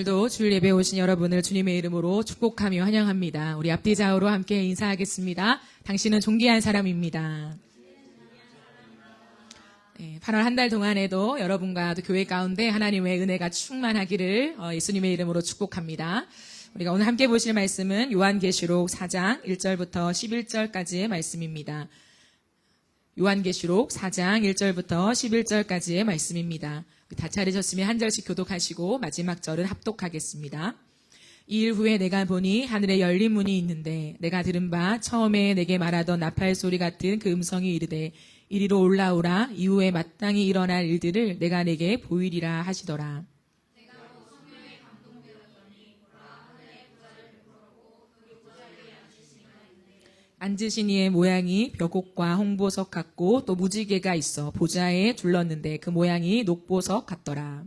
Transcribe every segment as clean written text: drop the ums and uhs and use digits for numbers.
오늘도 주일 예배에 오신 여러분을 주님의 이름으로 축복하며 환영합니다. 우리 앞뒤 좌우로 함께 인사하겠습니다. 당신은 존귀한 사람입니다. 네, 8월 한 달 동안에도 여러분과 또 교회 가운데 하나님의 은혜가 충만하기를 예수님의 이름으로 축복합니다. 우리가 오늘 함께 보실 말씀은 요한계시록 4장 1절부터 11절까지의 말씀입니다. 요한계시록 4장 1절부터 11절까지의 말씀입니다. 다 차리셨으면 한 절씩 교독하시고 마지막 절은 합독하겠습니다. 2일 후에 내가 보니 하늘에 열린 문이 있는데 내가 들은 바 처음에 내게 말하던 나팔 소리 같은 그 음성이 이르되 이리로 올라오라. 이후에 마땅히 일어날 일들을 내가 내게 보이리라 하시더라. 앉으신 이의 모양이 벼곡과 홍보석 같고 또 무지개가 있어 보좌에 둘렀는데 그 모양이 녹보석 같더라.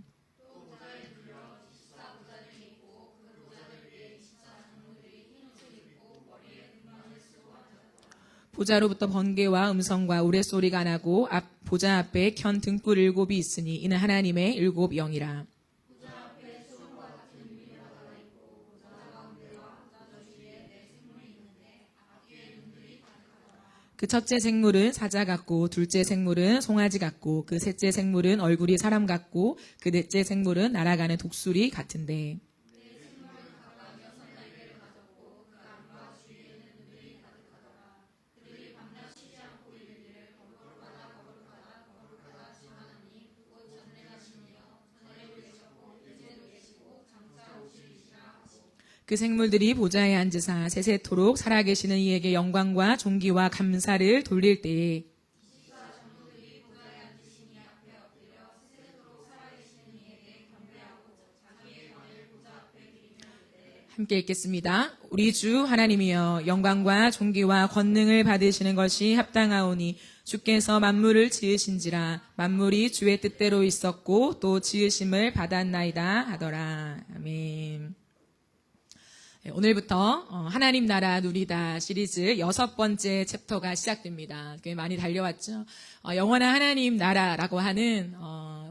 보좌로부터 번개와 음성과 우레소리가 나고 보좌 앞에 켠 등불 7이 있으니 이는 하나님의 7 영이라. 그 첫째 생물은 사자 같고 둘째 생물은 송아지 같고 그 셋째 생물은 얼굴이 사람 같고 그 넷째 생물은 날아가는 독수리 같은데 그 생물들이 보좌에 앉으사 세세토록 살아계시는 이에게 영광과 존귀와 감사를 돌릴 때에 함께 읽겠습니다. 우리 주 하나님이여 영광과 존귀와 권능을 받으시는 것이 합당하오니 주께서 만물을 지으신지라 만물이 주의 뜻대로 있었고 또 지으심을 받았나이다 하더라. 아멘. 오늘부터 하나님 나라 누리다 시리즈 6번째 챕터가 시작됩니다. 꽤 많이 달려왔죠. 영원한 하나님 나라라고 하는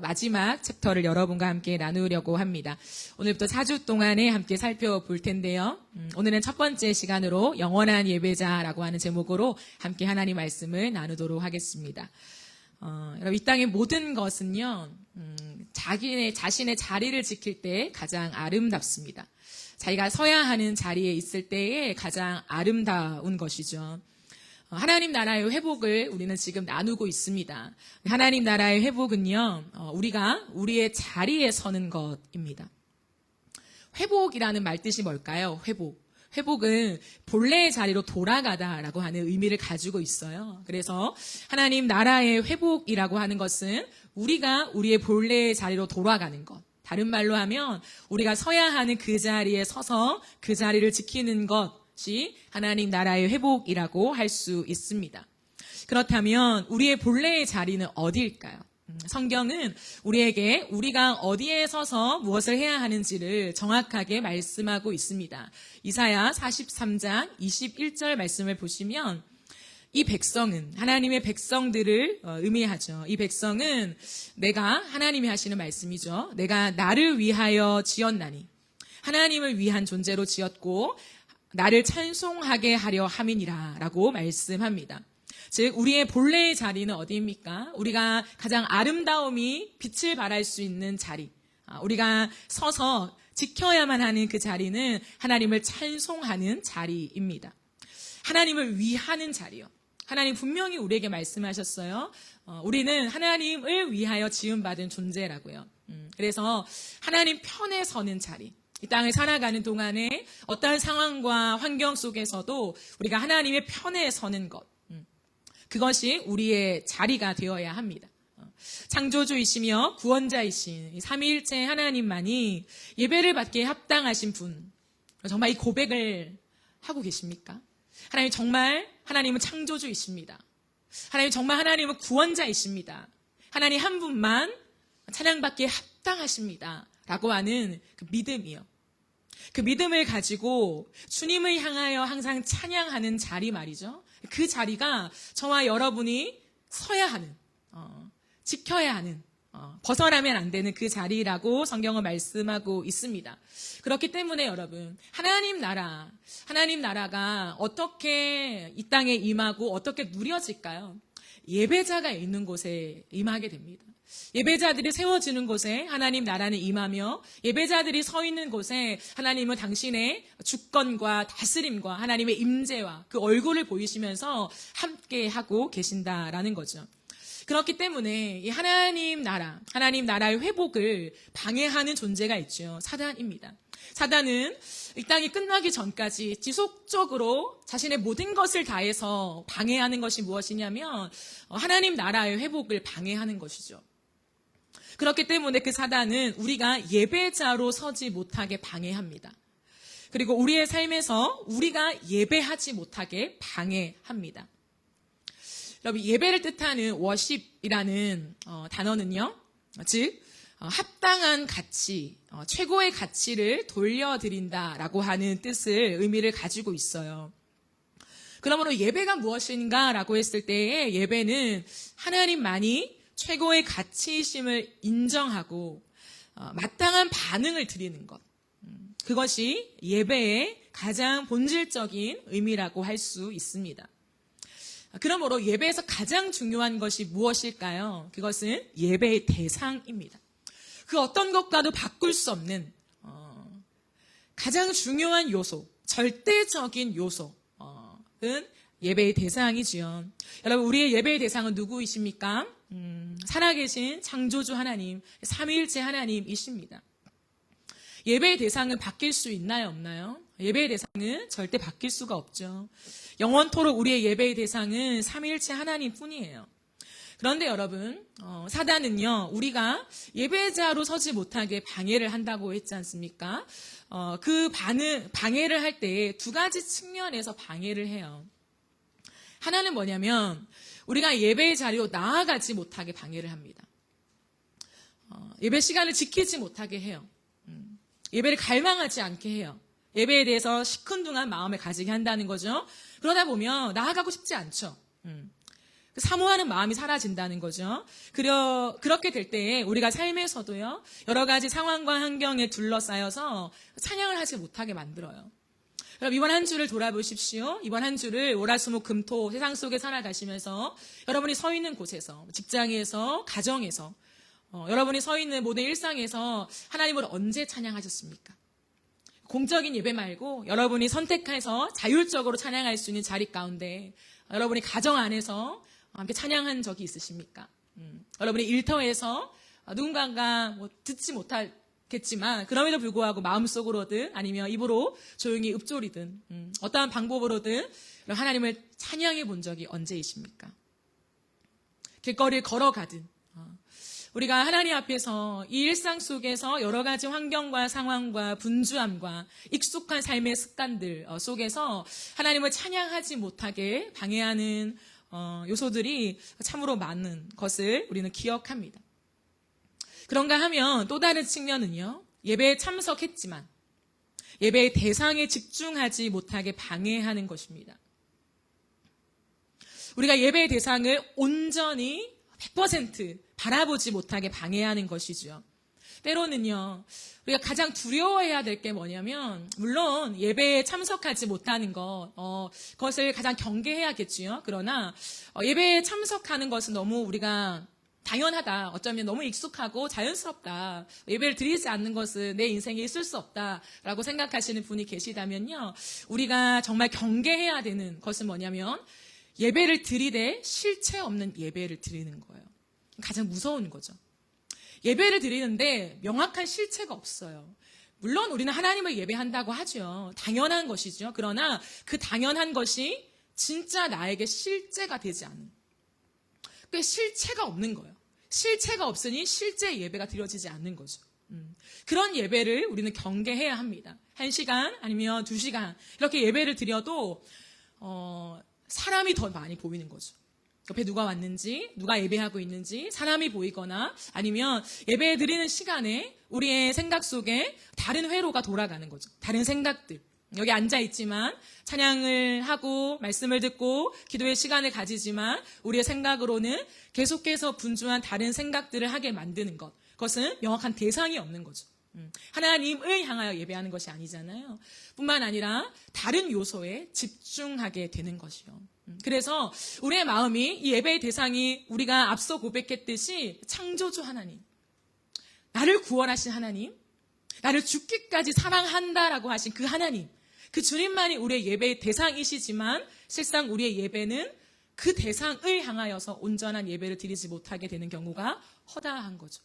마지막 챕터를 여러분과 함께 나누려고 합니다. 오늘부터 4주 동안에 함께 살펴볼 텐데요. 오늘은 첫 번째 시간으로 영원한 예배자라고 하는 제목으로 함께 하나님 말씀을 나누도록 하겠습니다. 여러분, 이 땅의 모든 것은요, 자신의 자리를 지킬 때 가장 아름답습니다. 자기가 서야 하는 자리에 있을 때에 가장 아름다운 것이죠. 하나님 나라의 회복을 우리는 지금 나누고 있습니다. 하나님 나라의 회복은요, 우리가 우리의 자리에 서는 것입니다. 회복이라는 말 뜻이 뭘까요? 회복은 본래의 자리로 돌아가다라고 하는 의미를 가지고 있어요. 그래서 하나님 나라의 회복이라고 하는 것은 우리가 우리의 본래의 자리로 돌아가는 것. 다른 말로 하면 우리가 서야 하는 그 자리에 서서 그 자리를 지키는 것이 하나님 나라의 회복이라고 할 수 있습니다. 그렇다면 우리의 본래의 자리는 어디일까요? 성경은 우리에게 우리가 어디에 서서 무엇을 해야 하는지를 정확하게 말씀하고 있습니다. 이사야 43장 21절 말씀을 보시면 이 백성은 하나님의 백성들을 의미하죠. 이 백성은 내가 하나님이 하시는 말씀이죠. 내가 나를 위하여 지었나니 하나님을 위한 존재로 지었고 나를 찬송하게 하려 함이니라 라고 말씀합니다. 즉 우리의 본래의 자리는 어디입니까? 우리가 가장 아름다움이 빛을 발할 수 있는 자리, 우리가 서서 지켜야만 하는 그 자리는 하나님을 찬송하는 자리입니다. 하나님을 위하는 자리요. 하나님 분명히 우리에게 말씀하셨어요. 우리는 하나님을 위하여 지음받은 존재라고요. 그래서 하나님 편에 서는 자리, 이 땅을 살아가는 동안에 어떠한 상황과 환경 속에서도 우리가 하나님의 편에 서는 것, 그것이 우리의 자리가 되어야 합니다. 창조주이시며 구원자이신 삼위일체 하나님만이 예배를 받기에 합당하신 분, 정말 이 고백을 하고 계십니까? 하나님은 창조주이십니다. 하나님은 구원자이십니다. 하나님 한 분만 찬양받기에 합당하십니다. 라고 하는 그 믿음이요. 그 믿음을 가지고 주님을 향하여 항상 찬양하는 자리 말이죠. 그 자리가 저와 여러분이 서야 하는, 지켜야 하는 벗어나면 안 되는 그 자리라고 성경은 말씀하고 있습니다. 그렇기 때문에 여러분, 하나님 나라가 어떻게 이 땅에 임하고 어떻게 누려질까요? 예배자가 있는 곳에 임하게 됩니다. 예배자들이 세워지는 곳에 하나님 나라는 임하며, 예배자들이 서 있는 곳에 하나님은 당신의 주권과 다스림과 하나님의 임재와 그 얼굴을 보이시면서 함께하고 계신다라는 거죠. 그렇기 때문에 이 하나님 나라의 회복을 방해하는 존재가 있죠. 사단입니다. 사단은 이 땅이 끝나기 전까지 지속적으로 자신의 모든 것을 다해서 방해하는 것이 무엇이냐면 하나님 나라의 회복을 방해하는 것이죠. 그렇기 때문에 그 사단은 우리가 예배자로 서지 못하게 방해합니다. 그리고 우리의 삶에서 우리가 예배하지 못하게 방해합니다. 여러분, 예배를 뜻하는 워십이라는 단어는요, 즉 합당한 가치, 최고의 가치를 돌려드린다라고 하는 의미를 가지고 있어요. 그러므로 예배가 무엇인가라고 했을 때에 예배는 하나님만이 최고의 가치이심을 인정하고 마땅한 반응을 드리는 것, 그것이 예배의 가장 본질적인 의미라고 할 수 있습니다. 그러므로 예배에서 가장 중요한 것이 무엇일까요? 그것은 예배의 대상입니다. 그 어떤 것과도 바꿀 수 없는 가장 중요한 요소, 절대적인 요소는 예배의 대상이지요. 여러분, 우리의 예배의 대상은 누구이십니까? 살아계신 창조주 하나님, 삼위일체 하나님이십니다. 예배의 대상은 바뀔 수 있나요, 없나요? 예배의 대상은 절대 바뀔 수가 없죠. 영원토록 우리의 예배의 대상은 삼위일체 하나님뿐이에요. 그런데 여러분, 사단은요, 우리가 예배자로 서지 못하게 방해를 한다고 했지 않습니까? 방해를 할 때 두 가지 측면에서 방해를 해요. 하나는 뭐냐면, 우리가 예배의 자리로 나아가지 못하게 방해를 합니다. 예배 시간을 지키지 못하게 해요. 예배를 갈망하지 않게 해요. 예배에 대해서 시큰둥한 마음을 가지게 한다는 거죠. 그러다 보면 나아가고 싶지 않죠. 사모하는 마음이 사라진다는 거죠. 그렇게 될 때에 우리가 삶에서도요, 여러 가지 상황과 환경에 둘러싸여서 찬양을 하지 못하게 만들어요. 여러분, 이번 한 주를 돌아보십시오. 이번 한 주를 월화수목금토 세상 속에 살아가시면서 여러분이 서 있는 곳에서, 직장에서, 가정에서, 여러분이 서 있는 모든 일상에서 하나님을 언제 찬양하셨습니까? 공적인 예배 말고 여러분이 선택해서 자율적으로 찬양할 수 있는 자리 가운데 여러분이 가정 안에서 함께 찬양한 적이 있으십니까? 여러분이 일터에서 누군가가 듣지 못하겠지만 그럼에도 불구하고 마음속으로든 아니면 입으로 조용히 읊조리든 어떠한 방법으로든 하나님을 찬양해 본 적이 언제이십니까? 길거리를 걸어가든 우리가 하나님 앞에서 이 일상 속에서 여러 가지 환경과 상황과 분주함과 익숙한 삶의 습관들 속에서 하나님을 찬양하지 못하게 방해하는 요소들이 참으로 많은 것을 우리는 기억합니다. 그런가 하면 또 다른 측면은요, 예배에 참석했지만 예배의 대상에 집중하지 못하게 방해하는 것입니다. 우리가 예배의 대상을 온전히 100% 바라보지 못하게 방해하는 것이죠. 때로는요, 우리가 가장 두려워해야 될 게 뭐냐면, 물론 예배에 참석하지 못하는 그것을 가장 경계해야겠지요. 그러나 예배에 참석하는 것은 너무 우리가 당연하다, 어쩌면 너무 익숙하고 자연스럽다, 예배를 드리지 않는 것은 내 인생에 있을 수 없다라고 생각하시는 분이 계시다면요, 우리가 정말 경계해야 되는 것은 뭐냐면 예배를 드리되 실체 없는 예배를 드리는 거예요. 가장 무서운 거죠. 예배를 드리는데 명확한 실체가 없어요. 물론 우리는 하나님을 예배한다고 하죠. 당연한 것이죠. 그러나 그 당연한 것이 진짜 나에게 실제가 되지 않는, 그 실체가 없는 거예요. 실체가 없으니 실제 예배가 드려지지 않는 거죠. 그런 예배를 우리는 경계해야 합니다. 1시간 아니면 2시간 이렇게 예배를 드려도 사람이 더 많이 보이는 거죠. 옆에 누가 왔는지, 누가 예배하고 있는지 사람이 보이거나 아니면 예배 드리는 시간에 우리의 생각 속에 다른 회로가 돌아가는 거죠. 다른 생각들, 여기 앉아 있지만 찬양을 하고 말씀을 듣고 기도의 시간을 가지지만 우리의 생각으로는 계속해서 분주한 다른 생각들을 하게 만드는 것. 그것은 명확한 대상이 없는 거죠. 하나님을 향하여 예배하는 것이 아니잖아요. 뿐만 아니라 다른 요소에 집중하게 되는 것이요. 그래서 우리의 마음이 이 예배의 대상이 우리가 앞서 고백했듯이 창조주 하나님, 나를 구원하신 하나님, 나를 죽기까지 사랑한다라고 하신 그 하나님, 그 주님만이 우리의 예배의 대상이시지만 실상 우리의 예배는 그 대상을 향하여서 온전한 예배를 드리지 못하게 되는 경우가 허다한 거죠.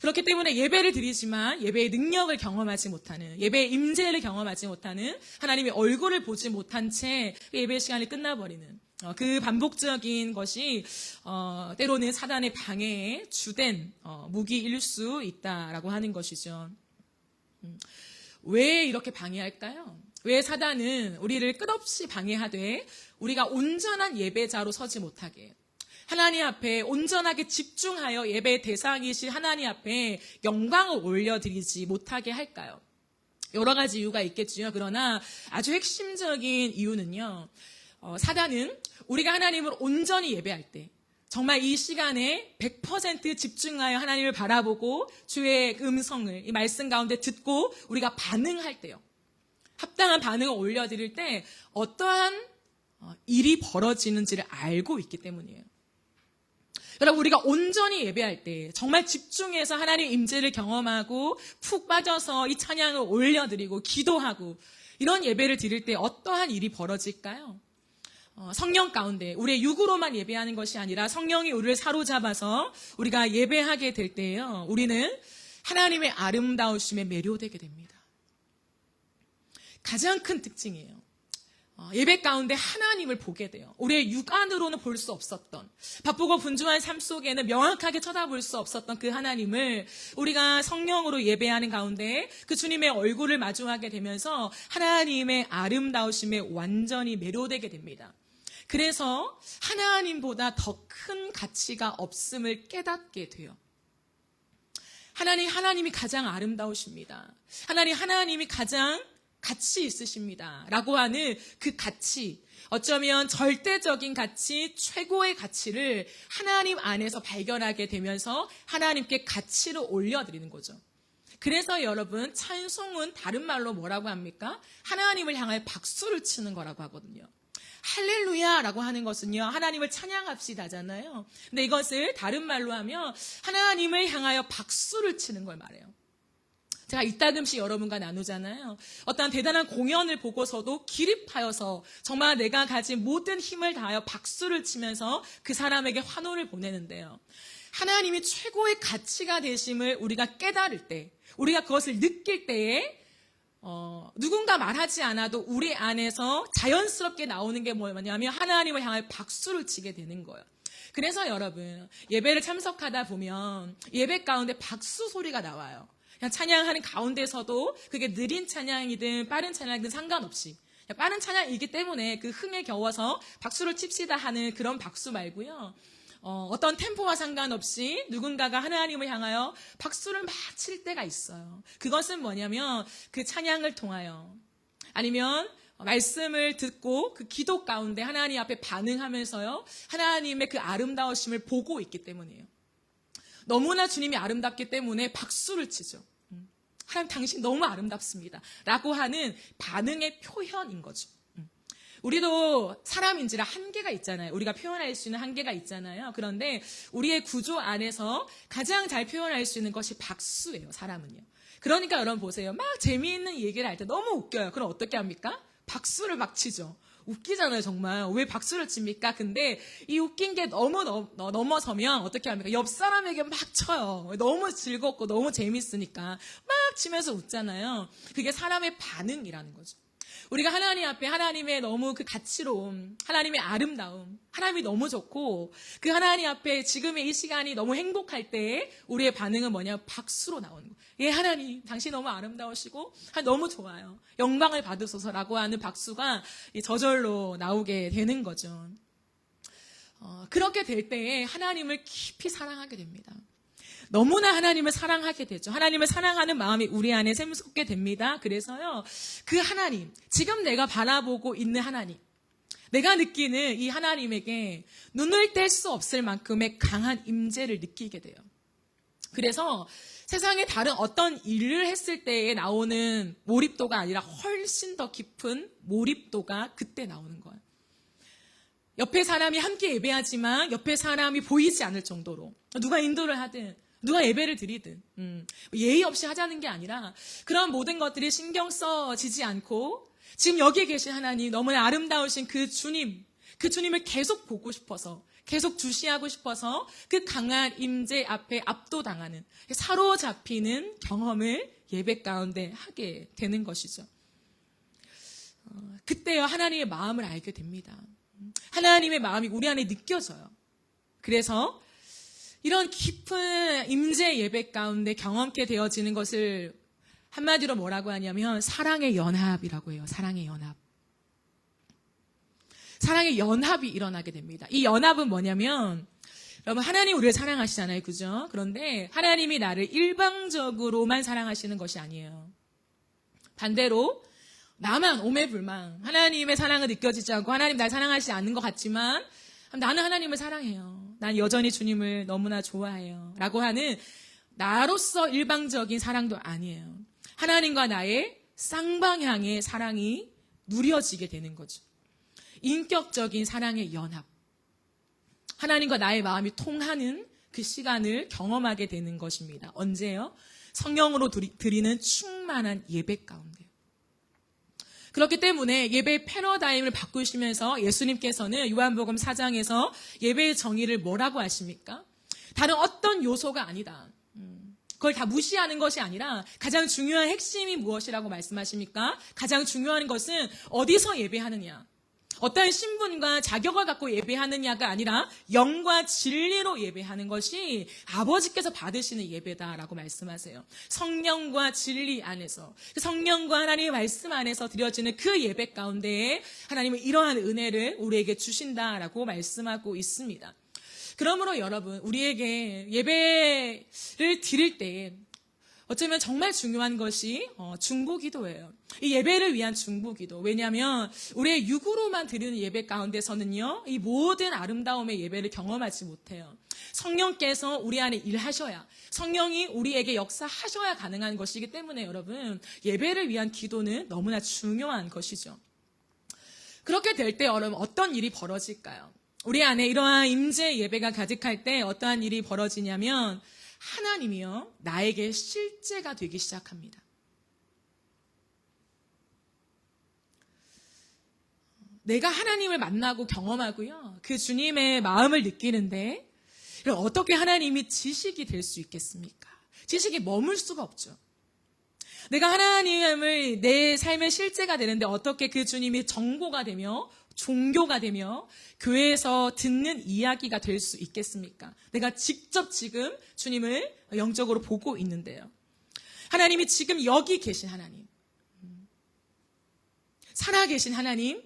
그렇기 때문에 예배를 드리지만 예배의 능력을 경험하지 못하는, 예배의 임재를 경험하지 못하는, 하나님의 얼굴을 보지 못한 채 예배의 시간이 끝나버리는 그 반복적인 것이 때로는 사단의 방해의 주된 무기일 수 있다라고 하는 것이죠. 왜 이렇게 방해할까요? 왜 사단은 우리를 끝없이 방해하되 우리가 온전한 예배자로 서지 못하게 해요? 하나님 앞에 온전하게 집중하여 예배의 대상이신 하나님 앞에 영광을 올려드리지 못하게 할까요? 여러 가지 이유가 있겠지요. 그러나 아주 핵심적인 이유는요. 사단은 우리가 하나님을 온전히 예배할 때 정말 이 시간에 100% 집중하여 하나님을 바라보고 주의 음성을 이 말씀 가운데 듣고 우리가 반응할 때요. 합당한 반응을 올려드릴 때 어떠한 일이 벌어지는지를 알고 있기 때문이에요. 여러분, 우리가 온전히 예배할 때 정말 집중해서 하나님의 임재를 경험하고 푹 빠져서 이 찬양을 올려드리고 기도하고 이런 예배를 드릴 때 어떠한 일이 벌어질까요? 성령 가운데 우리의 육으로만 예배하는 것이 아니라 성령이 우리를 사로잡아서 우리가 예배하게 될 때에요. 우리는 하나님의 아름다우심에 매료되게 됩니다. 가장 큰 특징이에요. 예배 가운데 하나님을 보게 돼요. 우리의 육안으로는 볼 수 없었던, 바쁘고 분주한 삶 속에는 명확하게 쳐다볼 수 없었던 그 하나님을 우리가 성령으로 예배하는 가운데 그 주님의 얼굴을 마주하게 되면서 하나님의 아름다우심에 완전히 매료되게 됩니다. 그래서 하나님보다 더 큰 가치가 없음을 깨닫게 돼요. 하나님이 가장 아름다우십니다. 하나님이 가장 가치 있으십니다. 라고 하는 그 가치, 어쩌면 절대적인 가치, 최고의 가치를 하나님 안에서 발견하게 되면서 하나님께 가치를 올려드리는 거죠. 그래서 여러분, 찬송은 다른 말로 뭐라고 합니까? 하나님을 향하여 박수를 치는 거라고 하거든요. 할렐루야라고 하는 것은요, 하나님을 찬양합시다잖아요. 근데 이것을 다른 말로 하면 하나님을 향하여 박수를 치는 걸 말해요. 제가 이따금씩 여러분과 나누잖아요. 어떤 대단한 공연을 보고서도 기립하여서 정말 내가 가진 모든 힘을 다하여 박수를 치면서 그 사람에게 환호를 보내는데요. 하나님이 최고의 가치가 되심을 우리가 깨달을 때, 우리가 그것을 느낄 때에 누군가 말하지 않아도 우리 안에서 자연스럽게 나오는 게 뭐냐면 하나님을 향하여 박수를 치게 되는 거예요. 그래서 여러분, 예배를 참석하다 보면 예배 가운데 박수 소리가 나와요. 그냥 찬양하는 가운데서도 그게 느린 찬양이든 빠른 찬양이든 상관없이 빠른 찬양이기 때문에 그 흥에 겨워서 박수를 칩시다 하는 그런 박수 말고요. 어떤 템포와 상관없이 누군가가 하나님을 향하여 박수를 막 칠 때가 있어요. 그것은 뭐냐면 그 찬양을 통하여 아니면 말씀을 듣고 그 기도 가운데 하나님 앞에 반응하면서요. 하나님의 그 아름다우심을 보고 있기 때문이에요. 너무나 주님이 아름답기 때문에 박수를 치죠. 하나님 당신 너무 아름답습니다. 라고 하는 반응의 표현인 거죠. 우리도 사람인지라 한계가 있잖아요. 우리가 표현할 수 있는 한계가 있잖아요. 그런데 우리의 구조 안에서 가장 잘 표현할 수 있는 것이 박수예요. 사람은요. 그러니까 여러분 보세요. 막 재미있는 얘기를 할 때 너무 웃겨요. 그럼 어떻게 합니까? 박수를 막 치죠. 웃기잖아요, 정말. 왜 박수를 칩니까? 근데 이 웃긴 게 너무 넘어서면 어떻게 합니까? 옆 사람에게 막 쳐요. 너무 즐겁고 너무 재밌으니까 막 치면서 웃잖아요. 그게 사람의 반응이라는 거죠. 우리가 하나님 앞에 하나님의 너무 그 가치로움, 하나님의 아름다움, 하나님이 너무 좋고 그 하나님 앞에 지금의 이 시간이 너무 행복할 때 우리의 반응은 뭐냐? 박수로 나오는 거예요. 예, 하나님, 당신 너무 아름다우시고 너무 좋아요. 영광을 받으소서라고 하는 박수가 저절로 나오게 되는 거죠. 그렇게 될 때에 하나님을 깊이 사랑하게 됩니다. 너무나 하나님을 사랑하게 되죠. 하나님을 사랑하는 마음이 우리 안에 샘솟게 됩니다. 그래서요, 그 하나님, 지금 내가 바라보고 있는 하나님, 내가 느끼는 이 하나님에게 눈을 뗄 수 없을 만큼의 강한 임재를 느끼게 돼요. 그래서 세상에 다른 어떤 일을 했을 때에 나오는 몰입도가 아니라 훨씬 더 깊은 몰입도가 그때 나오는 거예요. 옆에 사람이 함께 예배하지만 옆에 사람이 보이지 않을 정도로 누가 인도를 하든 누가 예배를 드리든 예의 없이 하자는 게 아니라 그런 모든 것들이 신경 써지지 않고 지금 여기에 계신 하나님, 너무나 아름다우신 그 주님을 계속 보고 싶어서, 계속 주시하고 싶어서 그 강한 임재 앞에 압도당하는, 사로잡히는 경험을 예배 가운데 하게 되는 것이죠. 그때요, 하나님의 마음을 알게 됩니다. 하나님의 마음이 우리 안에 느껴져요. 그래서 이런 깊은 임재 예배 가운데 경험케 되어지는 것을 한마디로 뭐라고 하냐면 사랑의 연합이라고 해요. 사랑의 연합. 사랑의 연합이 일어나게 됩니다. 이 연합은 뭐냐면, 여러분, 하나님 우리를 사랑하시잖아요. 그죠? 그런데 하나님이 나를 일방적으로만 사랑하시는 것이 아니에요. 반대로 나만 오매불망 하나님의 사랑을 느껴지지 않고 하나님 날 사랑하시지 않는 것 같지만 나는 하나님을 사랑해요. 난 여전히 주님을 너무나 좋아해요. 라고 하는 나로서 일방적인 사랑도 아니에요. 하나님과 나의 쌍방향의 사랑이 누려지게 되는 거죠. 인격적인 사랑의 연합. 하나님과 나의 마음이 통하는 그 시간을 경험하게 되는 것입니다. 언제요? 성령으로 드리는 충만한 예배 가운데. 그렇기 때문에 예배의 패러다임을 바꾸시면서 예수님께서는 요한복음 4장에서 예배의 정의를 뭐라고 하십니까? 다른 어떤 요소가 아니다. 그걸 다 무시하는 것이 아니라 가장 중요한 핵심이 무엇이라고 말씀하십니까? 가장 중요한 것은 어디서 예배하느냐. 어떠한 신분과 자격을 갖고 예배하느냐가 아니라 영과 진리로 예배하는 것이 아버지께서 받으시는 예배다라고 말씀하세요. 성령과 진리 안에서, 성령과 하나님의 말씀 안에서 드려지는 그 예배 가운데에 하나님은 이러한 은혜를 우리에게 주신다라고 말씀하고 있습니다. 그러므로 여러분, 우리에게 예배를 드릴 때 어쩌면 정말 중요한 것이 중보기도예요. 이 예배를 위한 중보기도. 왜냐하면 우리의 육으로만 드리는 예배 가운데서는요, 이 모든 아름다움의 예배를 경험하지 못해요. 성령께서 우리 안에 일하셔야, 성령이 우리에게 역사하셔야 가능한 것이기 때문에 여러분, 예배를 위한 기도는 너무나 중요한 것이죠. 그렇게 될 때 여러분, 어떤 일이 벌어질까요? 우리 안에 이러한 임재 예배가 가득할 때 어떠한 일이 벌어지냐면 하나님이요, 나에게 실제가 되기 시작합니다. 내가 하나님을 만나고 경험하고요, 그 주님의 마음을 느끼는데 어떻게 하나님이 지식이 될 수 있겠습니까? 지식이 머물 수가 없죠. 내가 하나님을 내 삶의 실제가 되는데 어떻게 그 주님이 정보가 되며 종교가 되며 교회에서 듣는 이야기가 될 수 있겠습니까? 내가 직접 지금 주님을 영적으로 보고 있는데요. 하나님이 지금 여기 계신 하나님, 살아계신 하나님,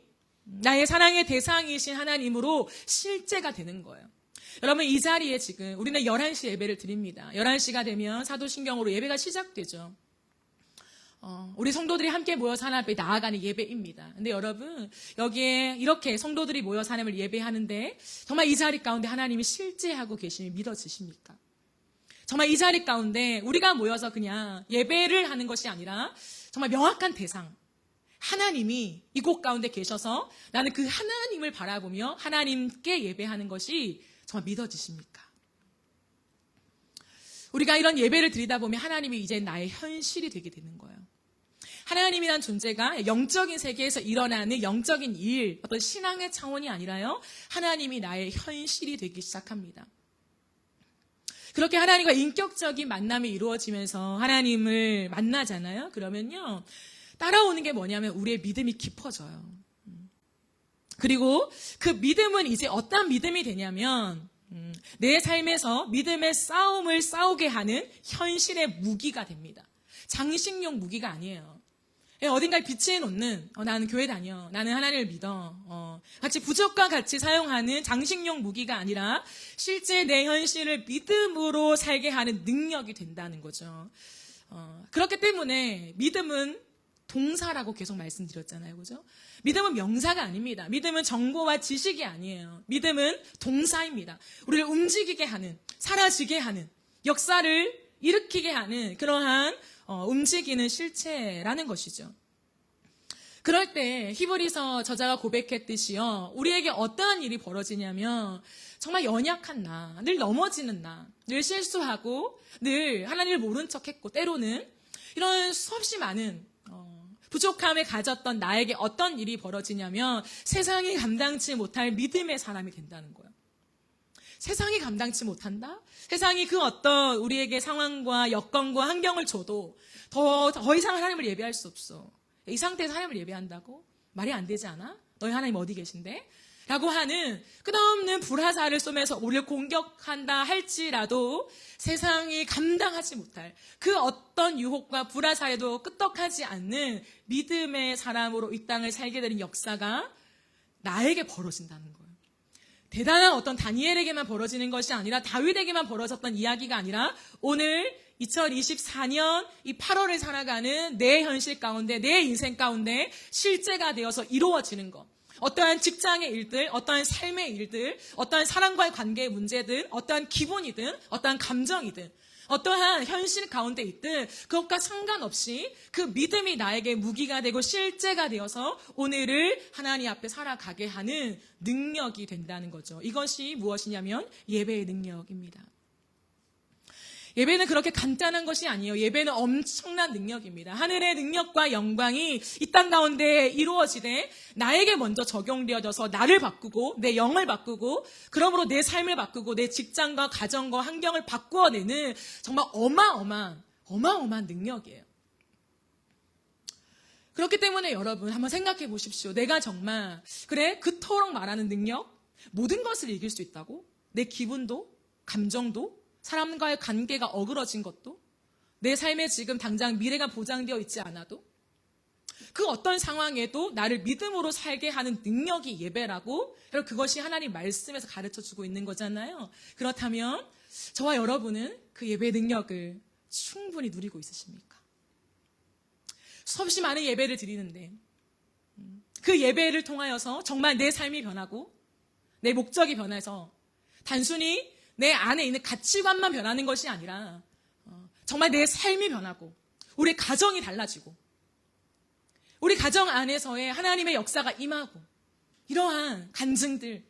나의 사랑의 대상이신 하나님으로 실제가 되는 거예요. 여러분, 이 자리에 지금 우리는 11시 예배를 드립니다. 11시가 되면 사도신경으로 예배가 시작되죠. 우리 성도들이 함께 모여서 하나님 앞에 나아가는 예배입니다. 근데 여러분, 여기에 이렇게 성도들이 모여서 하나님을 예배하는데 정말 이 자리 가운데 하나님이 실제하고 계심이 믿어지십니까? 정말 이 자리 가운데 우리가 모여서 그냥 예배를 하는 것이 아니라 정말 명확한 대상, 하나님이 이곳 가운데 계셔서 나는 그 하나님을 바라보며 하나님께 예배하는 것이 정말 믿어지십니까? 우리가 이런 예배를 드리다 보면 하나님이 이제 나의 현실이 되게 되는 거예요. 하나님이란 존재가 영적인 세계에서 일어나는 영적인 일, 어떤 신앙의 차원이 아니라요, 하나님이 나의 현실이 되기 시작합니다. 그렇게 하나님과 인격적인 만남이 이루어지면서 하나님을 만나잖아요. 그러면요, 따라오는 게 뭐냐면 우리의 믿음이 깊어져요. 그리고 그 믿음은 이제 어떤 믿음이 되냐면 내 삶에서 믿음의 싸움을 싸우게 하는 현실의 무기가 됩니다. 장식용 무기가 아니에요. 어딘가에 비치해 놓는 나는 교회 다녀, 나는 하나님을 믿어, 같이 부적과 같이 사용하는 장식용 무기가 아니라 실제 내 현실을 믿음으로 살게 하는 능력이 된다는 거죠. 그렇기 때문에 믿음은 동사라고 계속 말씀드렸잖아요. 그죠? 믿음은 명사가 아닙니다. 믿음은 정보와 지식이 아니에요. 믿음은 동사입니다. 우리를 움직이게 하는, 사라지게 하는, 역사를 일으키게 하는 그러한 움직이는 실체라는 것이죠. 그럴 때 히브리서 저자가 고백했듯이요, 우리에게 어떠한 일이 벌어지냐면 정말 연약한 나, 늘 넘어지는 나, 늘 실수하고 늘 하나님을 모른 척했고 때로는 이런 수없이 많은 부족함을 가졌던 나에게 어떤 일이 벌어지냐면 세상이 감당치 못할 믿음의 사람이 된다는 거예요. 세상이 감당치 못한다? 세상이 그 어떤 우리에게 상황과 여건과 환경을 줘도 더 이상 하나님을 예배할 수 없어. 이 상태에서 하나님을 예배한다고? 말이 안 되지 않아? 너희 하나님 어디 계신데? 라고 하는 끝없는 불화살을 쏘면서 우리를 공격한다 할지라도 세상이 감당하지 못할 그 어떤 유혹과 불화살에도 끄떡하지 않는 믿음의 사람으로 이 땅을 살게 되는 역사가 나에게 벌어진다는 거예요. 대단한 어떤 다니엘에게만 벌어지는 것이 아니라 다윗에게만 벌어졌던 이야기가 아니라 오늘 2024년 이 8월을 살아가는 내 현실 가운데, 내 인생 가운데 실제가 되어서 이루어지는 것. 어떠한 직장의 일들, 어떠한 삶의 일들, 어떠한 사람과의 관계의 문제든, 어떠한 기분이든, 어떠한 감정이든, 어떠한 현실 가운데 있든 그것과 상관없이 그 믿음이 나에게 무기가 되고 실제가 되어서 오늘을 하나님 앞에 살아가게 하는 능력이 된다는 거죠. 이것이 무엇이냐면 예배의 능력입니다. 예배는 그렇게 간단한 것이 아니에요. 예배는 엄청난 능력입니다. 하늘의 능력과 영광이 이 땅 가운데 이루어지되 나에게 먼저 적용되어져서 나를 바꾸고 내 영을 바꾸고 그러므로 내 삶을 바꾸고 내 직장과 가정과 환경을 바꾸어내는 정말 어마어마한 능력이에요. 그렇기 때문에 여러분 한번 생각해 보십시오. 내가 정말 그래 그토록 말하는 능력, 모든 것을 이길 수 있다고? 내 기분도, 감정도, 사람과의 관계가 어그러진 것도, 내 삶에 지금 당장 미래가 보장되어 있지 않아도 그 어떤 상황에도 나를 믿음으로 살게 하는 능력이 예배라고, 그리고 그것이 하나님 말씀에서 가르쳐주고 있는 거잖아요. 그렇다면 저와 여러분은 그 예배의 능력을 충분히 누리고 있으십니까? 수없이 많은 예배를 드리는데 그 예배를 통하여서 정말 내 삶이 변하고 내 목적이 변해서 단순히 내 안에 있는 가치관만 변하는 것이 아니라 정말 내 삶이 변하고 우리 가정이 달라지고 우리 가정 안에서의 하나님의 역사가 임하고 이러한 간증들,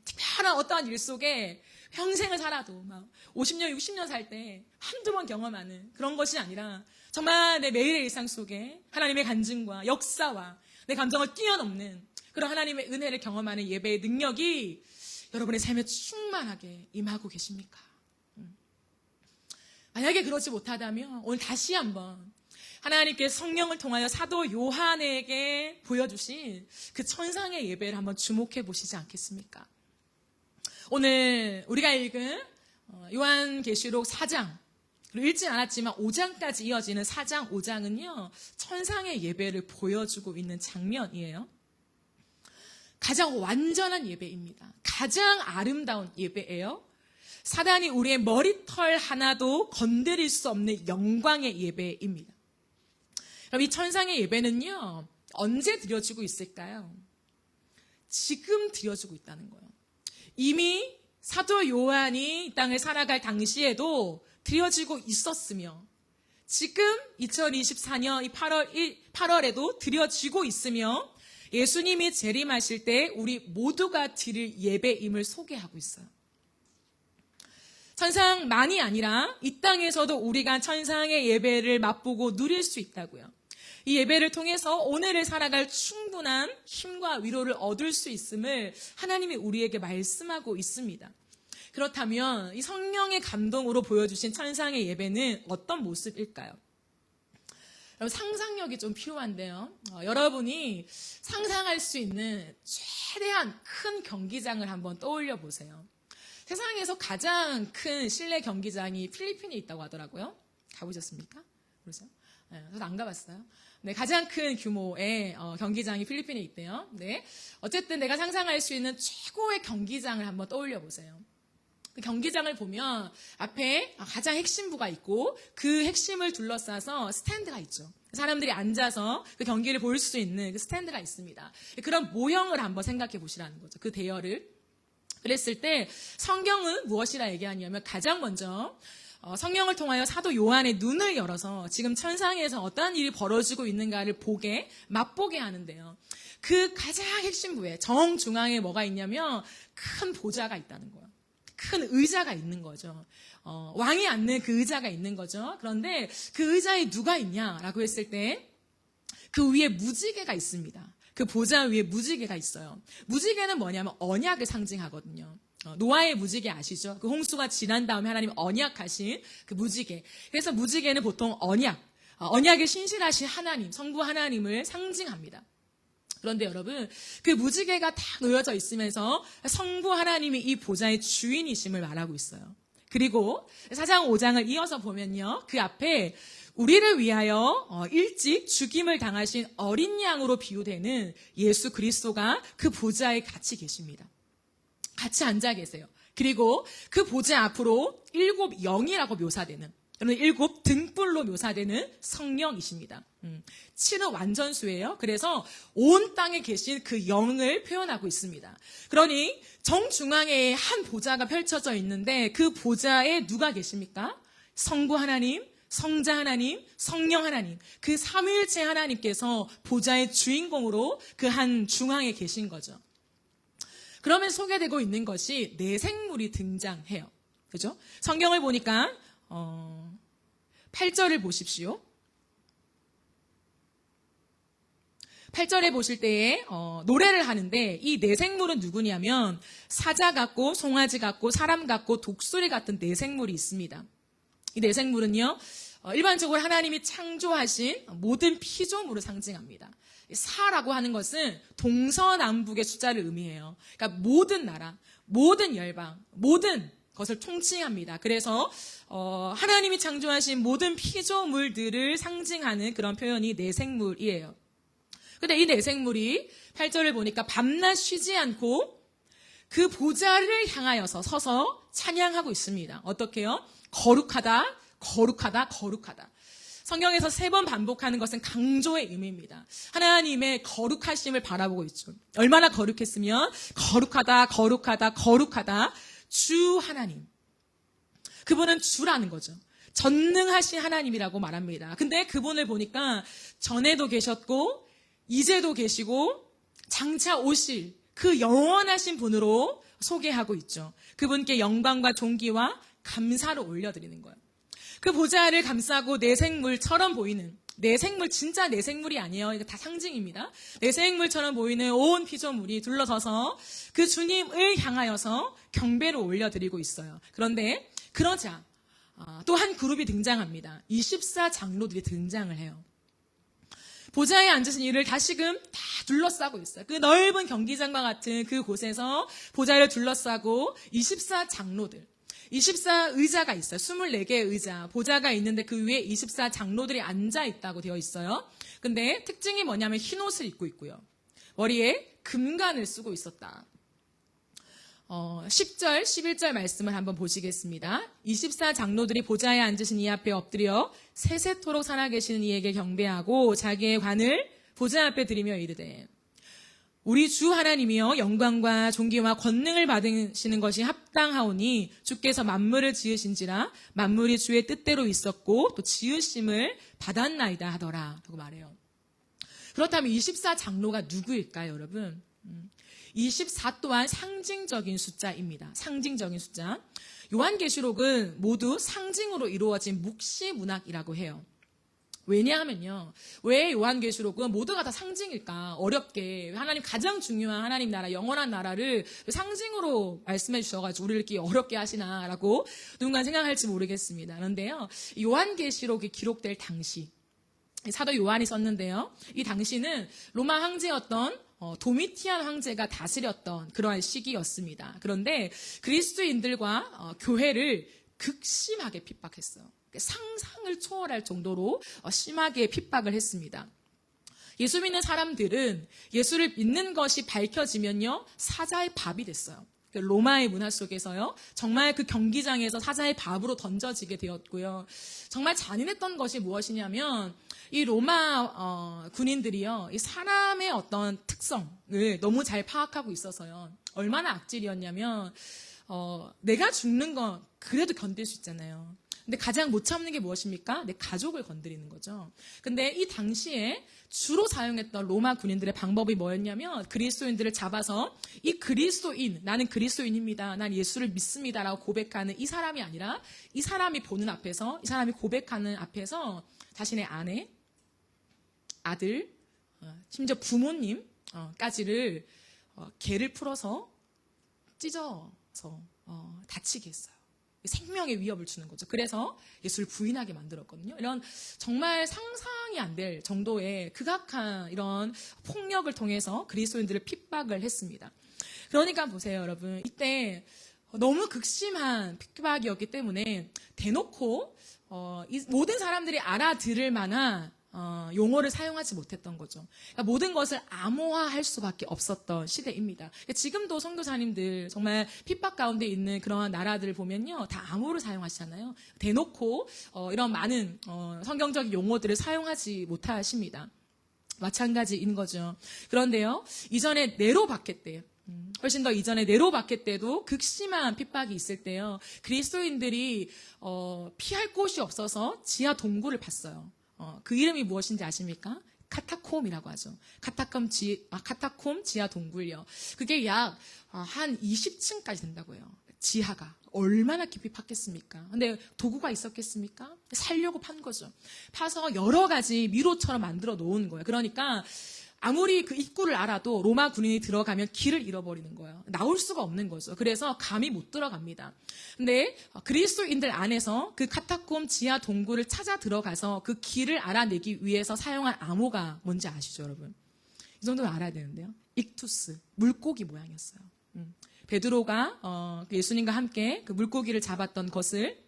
특별한 어떠한 일 속에 평생을 살아도 막 50년, 60년 살 때 한두 번 경험하는 그런 것이 아니라 정말 내 매일의 일상 속에 하나님의 간증과 역사와 내 감정을 뛰어넘는 그런 하나님의 은혜를 경험하는 예배의 능력이 여러분의 삶에 충만하게 임하고 계십니까? 만약에 그렇지 못하다면 오늘 다시 한번 하나님께서 성령을 통하여 사도 요한에게 보여주신 그 천상의 예배를 한번 주목해 보시지 않겠습니까? 오늘 우리가 읽은 요한계시록 4장, 그리고 읽지 않았지만 5장까지 이어지는 4장, 5장은요 천상의 예배를 보여주고 있는 장면이에요. 가장 완전한 예배입니다. 가장 아름다운 예배예요. 사단이 우리의 머리털 하나도 건드릴 수 없는 영광의 예배입니다. 그럼 이 천상의 예배는요, 언제 드려지고 있을까요? 지금 드려지고 있다는 거예요. 이미 사도 요한이 이 땅을 살아갈 당시에도 드려지고 있었으며, 지금 2024년 이 8월에도 드려지고 있으며, 예수님이 재림하실 때 우리 모두가 드릴 예배임을 소개하고 있어요. 천상만이 아니라 이 땅에서도 우리가 천상의 예배를 맛보고 누릴 수 있다고요. 이 예배를 통해서 오늘을 살아갈 충분한 힘과 위로를 얻을 수 있음을 하나님이 우리에게 말씀하고 있습니다. 그렇다면 이 성령의 감동으로 보여주신 천상의 예배는 어떤 모습일까요? 상상력이 좀 필요한데요. 여러분이 상상할 수 있는 최대한 큰 경기장을 한번 떠올려 보세요. 세상에서 가장 큰 실내 경기장이 필리핀에 있다고 하더라고요. 가보셨습니까? 그렇죠? 저도 안 가봤어요. 네, 가장 큰 규모의 경기장이 필리핀에 있대요. 네, 어쨌든 내가 상상할 수 있는 최고의 경기장을 한번 떠올려 보세요. 그 경기장을 보면 앞에 가장 핵심부가 있고 그 핵심을 둘러싸서 스탠드가 있죠. 사람들이 앉아서 그 경기를 볼 수 있는 그 스탠드가 있습니다. 그런 모형을 한번 생각해 보시라는 거죠. 그 대열을. 그랬을 때 성경은 무엇이라 얘기하냐면 가장 먼저 성령을 통하여 사도 요한의 눈을 열어서 지금 천상에서 어떠한 일이 벌어지고 있는가를 보게, 맛보게 하는데요. 그 가장 핵심부에 정중앙에 뭐가 있냐면 큰 보좌가 있다는 거예요. 큰 의자가 있는 거죠. 왕이 앉는 그 의자가 있는 거죠. 그런데 그 의자에 누가 있냐라고 했을 때 그 위에 무지개가 있습니다. 그 보좌 위에 무지개가 있어요. 무지개는 뭐냐면 언약을 상징하거든요. 노아의 무지개 아시죠? 그 홍수가 지난 다음에 하나님 언약하신 그 무지개. 그래서 무지개는 보통 언약에 신실하신 하나님, 성부 하나님을 상징합니다. 그런데 여러분, 그 무지개가 딱 놓여져 있으면서 성부 하나님이 이 보좌의 주인이심을 말하고 있어요. 그리고 4장 5장을 이어서 보면요. 그 앞에 우리를 위하여 일찍 죽임을 당하신 어린 양으로 비유되는 예수 그리스도가 그 보좌에 같이 계십니다. 같이 앉아 계세요. 그리고 그 보좌 앞으로 7 영이라고 묘사되는, 여러분 7 등불로 묘사되는 성령이십니다. 7은 완전수예요. 그래서 온 땅에 계신 그 영을 표현하고 있습니다. 그러니 정중앙에 한 보좌가 펼쳐져 있는데 그 보좌에 누가 계십니까? 성부 하나님, 성자 하나님, 성령 하나님, 그 삼위일체 하나님께서 보좌의 주인공으로 그 한 중앙에 계신 거죠. 그러면 소개되고 있는 것이 내생물이 등장해요. 그죠? 성경을 보니까 8절을 보십시오. 8절에 보실 때에 노래를 하는데 이 내생물은 누구냐면 사자 같고 송아지 같고 사람 같고 독수리 같은 내생물이 있습니다. 이 내생물은요, 일반적으로 하나님이 창조하신 모든 피조물을 상징합니다. 사라고 하는 것은 동서남북의 숫자를 의미해요. 그러니까 모든 나라, 모든 열방, 모든 것을 통칭합니다. 그래서 하나님이 창조하신 모든 피조물들을 상징하는 그런 표현이 내생물이에요. 근데 이 내생물이 8절을 보니까 밤낮 쉬지 않고 그 보좌를 향하여서 서서 찬양하고 있습니다. 어떻게요? 거룩하다, 거룩하다, 거룩하다. 성경에서 3번 반복하는 것은 강조의 의미입니다. 하나님의 거룩하심을 바라보고 있죠. 얼마나 거룩했으면 거룩하다, 거룩하다, 거룩하다. 주 하나님. 그분은 주라는 거죠. 전능하신 하나님이라고 말합니다. 근데 그분을 보니까 전에도 계셨고 이제도 계시고 장차 오실 그 영원하신 분으로 소개하고 있죠. 그분께 영광과 존귀와 감사를 올려드리는 거예요. 그 보좌를 감싸고 내생물처럼 보이는, 내생물 진짜 내생물이 아니에요. 이거 다 상징입니다. 내생물처럼 보이는 온 피조물이 둘러서서 그 주님을 향하여서 경배를 올려드리고 있어요. 그런데 그러자 또 한 그룹이 등장합니다. 24장로들이 등장을 해요. 보좌에 앉으신 이를 다시금 다 둘러싸고 있어요. 그 넓은 경기장과 같은 그 곳에서 보좌를 둘러싸고 24장로들, 24의자가 있어요. 24개의 의자, 보좌가 있는데 그 위에 24장로들이 앉아 있다고 되어 있어요. 근데 특징이 뭐냐면 흰 옷을 입고 있고요. 머리에 금관을 쓰고 있었다. 10절, 11절 말씀을 한번 보시겠습니다. 24장로들이 보좌에 앉으신 이 앞에 엎드려 세세토록 살아계시는 이에게 경배하고 자기의 관을 보좌 앞에 드리며 이르되 우리 주 하나님이여 영광과 존귀와 권능을 받으시는 것이 합당하오니 주께서 만물을 지으신지라 만물이 주의 뜻대로 있었고 또 지으심을 받았나이다 하더라 라고 말해요. 그렇다면 24장로가 누구일까요, 여러분? 24 또한 상징적인 숫자입니다. 상징적인 숫자. 요한계시록은 모두 상징으로 이루어진 묵시문학이라고 해요. 왜냐하면요. 왜 요한계시록은 모두가 다 상징일까? 어렵게 하나님 가장 중요한 하나님 나라, 영원한 나라를 상징으로 말씀해 주셔가지고 우리를 이렇게 어렵게 하시나라고 누군가 생각할지 모르겠습니다. 그런데요. 요한계시록이 기록될 당시 사도 요한이 썼는데요. 이 당시는 로마 황제였던 도미티안 황제가 다스렸던 그러한 시기였습니다. 그런데 그리스도인들과 교회를 극심하게 핍박했어요. 상상을 초월할 정도로 심하게 핍박을 했습니다. 예수 믿는 사람들은 예수를 믿는 것이 밝혀지면요, 사자의 밥이 됐어요. 로마의 문화 속에서요, 정말 그 경기장에서 사자의 밥으로 던져지게 되었고요. 정말 잔인했던 것이 무엇이냐면, 이 로마 군인들이요, 이 사람의 어떤 특성을 너무 잘 파악하고 있어서요, 얼마나 악질이었냐면, 내가 죽는 건 그래도 견딜 수 있잖아요. 근데 가장 못 참는 게 무엇입니까? 내 가족을 건드리는 거죠. 근데 이 당시에 주로 사용했던 로마 군인들의 방법이 뭐였냐면, 그리스도인들을 잡아서 이 그리스도인, 나는 그리스도인입니다, 난 예수를 믿습니다라고 고백하는 이 사람이 아니라, 이 사람이 보는 앞에서, 이 사람이 고백하는 앞에서 자신의 아내, 아들, 심지어 부모님까지를 개를 풀어서 찢어서 다치게 했어요. 생명의 위협을 주는 거죠. 그래서 예수를 부인하게 만들었거든요. 이런 정말 상상이 안 될 정도의 극악한 이런 폭력을 통해서 그리스도인들을 핍박을 했습니다. 그러니까 보세요, 여러분. 이때 너무 극심한 핍박이었기 때문에 대놓고 이 모든 사람들이 알아들을 만한 용어를 사용하지 못했던 거죠. 그러니까 모든 것을 암호화할 수밖에 없었던 시대입니다. 그러니까 지금도 선교사님들 정말 핍박 가운데 있는 그런 나라들을 보면요, 다 암호를 사용하시잖아요. 대놓고 이런 많은 성경적인 용어들을 사용하지 못하십니다. 마찬가지인 거죠. 그런데요, 이전에 네로 박해 때, 훨씬 더 이전에 네로 박해 때도 극심한 핍박이 있을 때요, 그리스도인들이 피할 곳이 없어서 지하 동굴을 봤어요. 그 이름이 무엇인지 아십니까? 카타콤이라고 하죠. 카타콤 지하 동굴요. 그게 약 한 20층까지 된다고 해요. 지하가 얼마나 깊이 팠겠습니까? 근데 도구가 있었겠습니까? 살려고 판 거죠. 파서 여러 가지 미로처럼 만들어 놓은 거예요. 그러니까 아무리 그 입구를 알아도 로마 군인이 들어가면 길을 잃어버리는 거예요. 나올 수가 없는 거죠. 그래서 감히 못 들어갑니다. 근데 그리스도인들 안에서 그 카타콤 지하 동굴을 찾아 들어가서 그 길을 알아내기 위해서 사용한 암호가 뭔지 아시죠, 여러분? 이 정도는 알아야 되는데요. 익투스, 물고기 모양이었어요. 베드로가 예수님과 함께 그 물고기를 잡았던 것을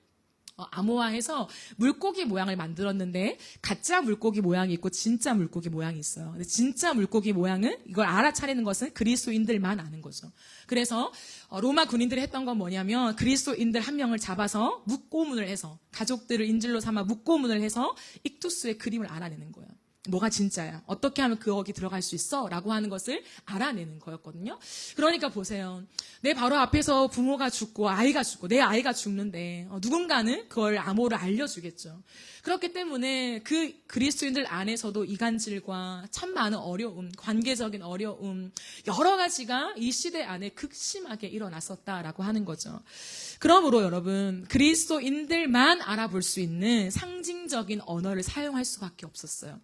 암호화해서 물고기 모양을 만들었는데, 가짜 물고기 모양이 있고 진짜 물고기 모양이 있어요. 근데 진짜 물고기 모양은, 이걸 알아차리는 것은 그리스도인들만 아는 거죠. 그래서 로마 군인들이 했던 건 뭐냐면, 그리스도인들 한 명을 잡아서 묵고문을 해서, 가족들을 인질로 삼아 묵고문을 해서 익투스의 그림을 알아내는 거예요. 뭐가 진짜야? 어떻게 하면 거기 들어갈 수 있어? 라고 하는 것을 알아내는 거였거든요. 그러니까 보세요. 내 바로 앞에서 부모가 죽고 아이가 죽고 내 아이가 죽는데 누군가는 그걸 암호를 알려주겠죠. 그렇기 때문에 그 그리스도인들 안에서도 이간질과 참 많은 어려움, 관계적인 어려움, 여러 가지가 이 시대 안에 극심하게 일어났었다라고 하는 거죠. 그러므로 여러분, 그리스도인들만 알아볼 수 있는 상징적인 언어를 사용할 수밖에 없었어요.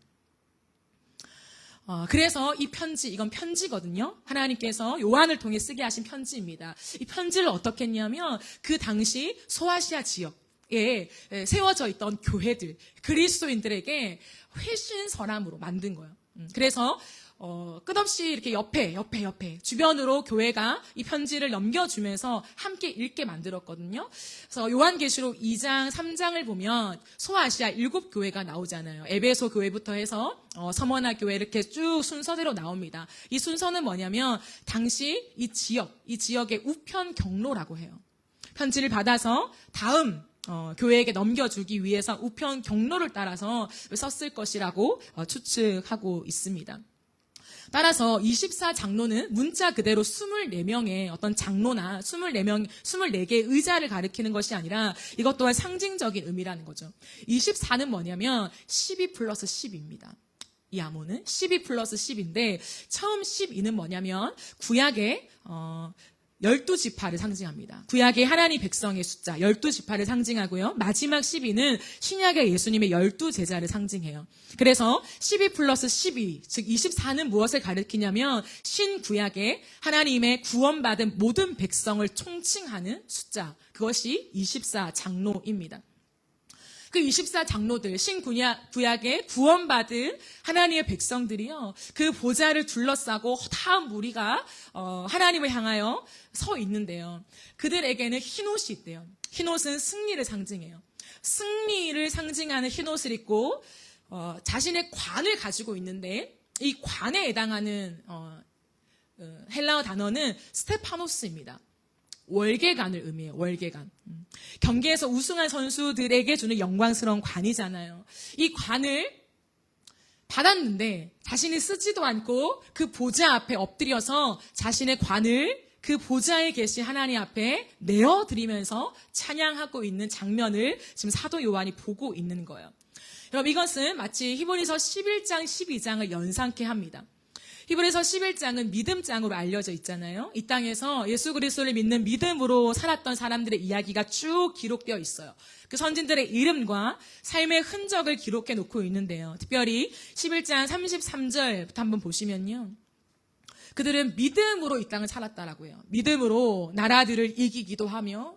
그래서 이 편지, 이건 편지거든요. 하나님께서 요한을 통해 쓰게 하신 편지입니다. 이 편지를 어떻게 했냐면, 그 당시 소아시아 지역에 세워져 있던 교회들, 그리스도인들에게 회신서람으로 만든 거예요. 그래서 끝없이 이렇게 옆에 주변으로 교회가 이 편지를 넘겨주면서 함께 읽게 만들었거든요. 그래서 요한계시록 2장, 3장을 보면 소아시아 7교회가 나오잖아요. 에베소 교회부터 해서 서머나 교회 이렇게 쭉 순서대로 나옵니다. 이 순서는 뭐냐면, 당시 이 지역의 우편 경로라고 해요. 편지를 받아서 다음 교회에게 넘겨주기 위해서 우편 경로를 따라서 썼을 것이라고 추측하고 있습니다. 따라서 24장로는 문자 그대로 24명의 어떤 장로나 24개의 의자를 가리키는 것이 아니라, 이것 또한 상징적인 의미라는 거죠. 24는 뭐냐면 12 플러스 10입니다. 이 암호는 12 플러스 10인데, 처음 12는 뭐냐면 구약의 12지파를 상징합니다. 구약의 하나님 백성의 숫자 12지파를 상징하고요. 마지막 12는 신약의 예수님의 12제자를 상징해요. 그래서 12 플러스 12, 즉 24는 무엇을 가리키냐면, 신구약의 하나님의 구원받은 모든 백성을 총칭하는 숫자, 그것이 24장로입니다. 그 24장로들, 신구약의 구원받은 하나님의 백성들이요, 그 보좌를 둘러싸고 허다한 무리가 하나님을 향하여 서 있는데요, 그들에게는 흰옷이 있대요. 흰옷은 승리를 상징해요. 승리를 상징하는 흰옷을 입고 자신의 관을 가지고 있는데 이 관에 해당하는 헬라어 단어는 스테파노스입니다. 월계관을 의미해요. 월계관. 경기에서 우승한 선수들에게 주는 영광스러운 관이잖아요. 이 관을 받았는데 자신이 쓰지도 않고 그 보좌 앞에 엎드려서 자신의 관을 그 보좌에 계신 하나님 앞에 내어드리면서 찬양하고 있는 장면을 지금 사도 요한이 보고 있는 거예요. 여러분, 이것은 마치 히브리서 11장, 12장을 연상케 합니다. 히브리서 11장은 믿음장으로 알려져 있잖아요. 이 땅에서 예수 그리스도를 믿는 믿음으로 살았던 사람들의 이야기가 쭉 기록되어 있어요. 그 선진들의 이름과 삶의 흔적을 기록해 놓고 있는데요. 특별히 11장 33절부터 한번 보시면요. 그들은 믿음으로 이 땅을 살았다라고 해요. 믿음으로 나라들을 이기기도 하며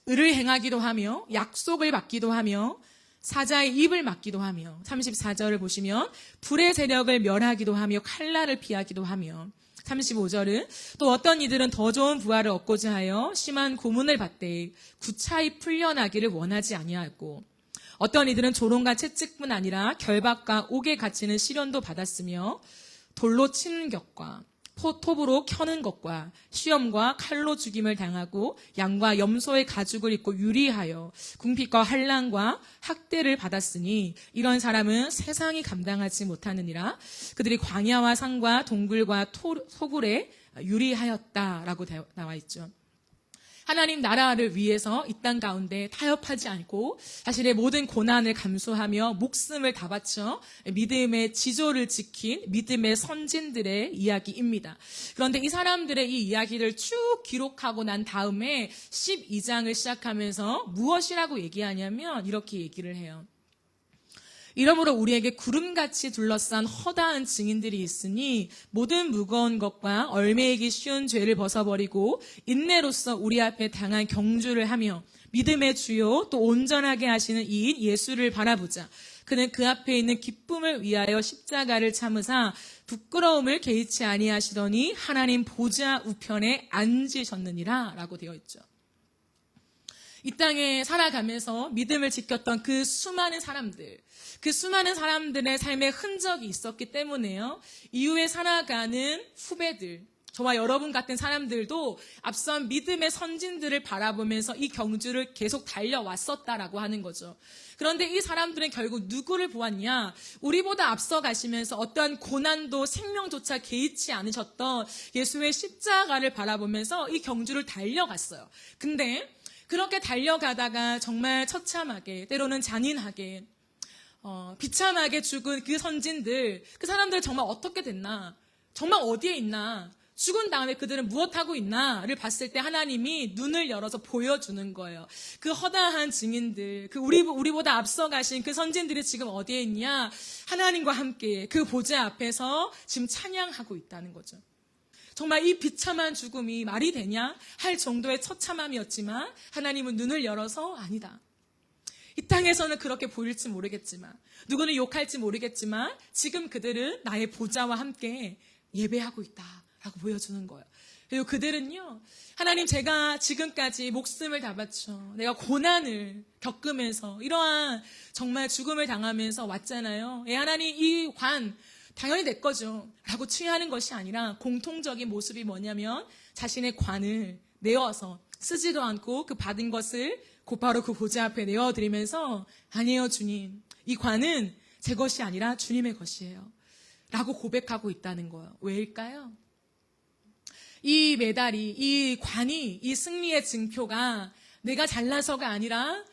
의를 행하기도 하며 약속을 받기도 하며 사자의 입을 막기도 하며 34절을 보시면 불의 세력을 멸하기도 하며 칼날을 피하기도 하며 35절은 또 어떤 이들은 더 좋은 부활을 얻고자 하여 심한 고문을 받되 구차히 풀려나기를 원하지 아니하였고 어떤 이들은 조롱과 채찍뿐 아니라 결박과 옥에 갇히는 시련도 받았으며 돌로 치는 격과 톱으로 켜는 것과 시험과 칼로 죽임을 당하고 양과 염소의 가죽을 입고 유리하여 궁핍과 환난과 학대를 받았으니 이런 사람은 세상이 감당하지 못하느니라. 그들이 광야와 산과 동굴과 소굴에 유리하였다라고 나와 있죠. 하나님 나라를 위해서 이 땅 가운데 타협하지 않고 자신의 모든 고난을 감수하며 목숨을 다 바쳐 믿음의 지조를 지킨 믿음의 선진들의 이야기입니다. 그런데 이 사람들의 이 이야기를 쭉 기록하고 난 다음에 12장을 시작하면서 무엇이라고 얘기하냐면 이렇게 얘기를 해요. 이러므로 우리에게 구름같이 둘러싼 허다한 증인들이 있으니 모든 무거운 것과 얼매이기 쉬운 죄를 벗어버리고 인내로서 우리 앞에 당한 경주를 하며 믿음의 주요 또 온전하게 하시는 이인 예수를 바라보자. 그는 그 앞에 있는 기쁨을 위하여 십자가를 참으사 부끄러움을 개의치 아니하시더니 하나님 보좌 우편에 앉으셨느니라 라고 되어 있죠. 이 땅에 살아가면서 믿음을 지켰던 그 수많은 사람들, 그 수많은 사람들의 삶의 흔적이 있었기 때문에요. 이후에 살아가는 후배들, 저와 여러분 같은 사람들도 앞선 믿음의 선진들을 바라보면서 이 경주를 계속 달려왔었다라고 하는 거죠. 그런데 이 사람들은 결국 누구를 보았냐? 우리보다 앞서 가시면서 어떠한 고난도 생명조차 개의치 않으셨던 예수의 십자가를 바라보면서 이 경주를 달려갔어요. 근데 그렇게 달려가다가 정말 처참하게, 때로는 잔인하게, 비참하게 죽은 그 선진들, 그 사람들 정말 어떻게 됐나? 정말 어디에 있나? 죽은 다음에 그들은 무엇하고 있나를 봤을 때 하나님이 눈을 열어서 보여주는 거예요. 그 허다한 증인들, 그 우리보다 앞서 가신 그 선진들이 지금 어디에 있냐? 하나님과 함께 그 보좌 앞에서 지금 찬양하고 있다는 거죠. 정말 이 비참한 죽음이 말이 되냐 할 정도의 처참함이었지만 하나님은 눈을 열어서 아니다. 이 땅에서는 그렇게 보일지 모르겠지만 누구는 욕할지 모르겠지만 지금 그들은 나의 보좌와 함께 예배하고 있다라고 보여주는 거예요. 그리고 그들은요, 하나님 제가 지금까지 목숨을 다 바쳐 내가 고난을 겪으면서 이러한 정말 죽음을 당하면서 왔잖아요. 하나님 이 관 당연히 내 거죠 라고 취하는 것이 아니라 공통적인 모습이 뭐냐면 자신의 관을 내어서 쓰지도 않고 그 받은 것을 곧바로 그 보좌 앞에 내어드리면서 아니에요 주님, 이 관은 제 것이 아니라 주님의 것이에요 라고 고백하고 있다는 거예요. 왜일까요? 이 메달이, 이 관이, 이 승리의 증표가 내가 잘나서가 아니라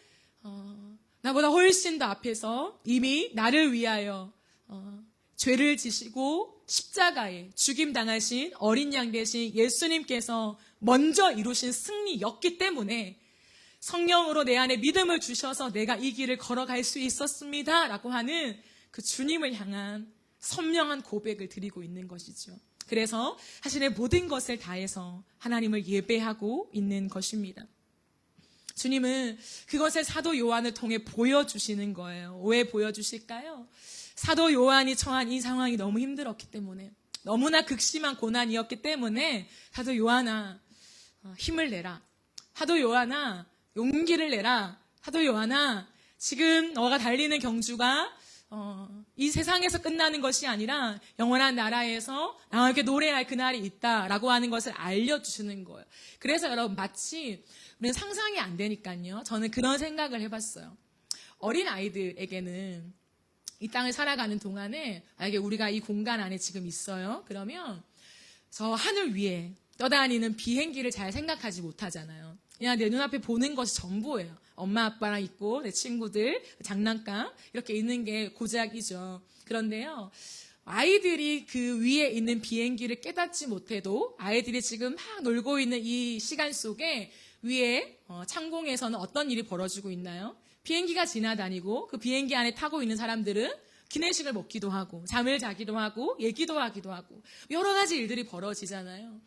나보다 훨씬 더 앞에서 이미 나를 위하여 죄를 지시고 십자가에 죽임당하신 어린 양 되신 예수님께서 먼저 이루신 승리였기 때문에 성령으로 내 안에 믿음을 주셔서 내가 이 길을 걸어갈 수 있었습니다 라고 하는 그 주님을 향한 선명한 고백을 드리고 있는 것이죠. 그래서 자신의 모든 것을 다해서 하나님을 예배하고 있는 것입니다. 주님은 그것을 사도 요한을 통해 보여주시는 거예요. 왜 보여주실까요? 사도 요한이 처한 이 상황이 너무 힘들었기 때문에, 너무나 극심한 고난이었기 때문에 사도 요한아 힘을 내라, 사도 요한아 용기를 내라, 사도 요한아 지금 너가 달리는 경주가 이 세상에서 끝나는 것이 아니라 영원한 나라에서 나와 함께 노래할 그날이 있다라고 하는 것을 알려주시는 거예요. 그래서 여러분 마치 우리는 상상이 안 되니까요. 저는 그런 생각을 해봤어요. 어린 아이들에게는 이 땅을 살아가는 동안에 만약에 우리가 이 공간 안에 지금 있어요. 그러면 저 하늘 위에 떠다니는 비행기를 잘 생각하지 못하잖아요. 그냥 내 눈앞에 보는 것이 전부예요. 엄마 아빠랑 있고 내 친구들 장난감 이렇게 있는 게 고작이죠. 그런데요. 아이들이 그 위에 있는 비행기를 깨닫지 못해도 아이들이 지금 막 놀고 있는 이 시간 속에 위에 창공에서는 어떤 일이 벌어지고 있나요? 비행기가 지나다니고 그 비행기 안에 타고 있는 사람들은 기내식을 먹기도 하고 잠을 자기도 하고 얘기도 하기도 하고 여러 가지 일들이 벌어지잖아요.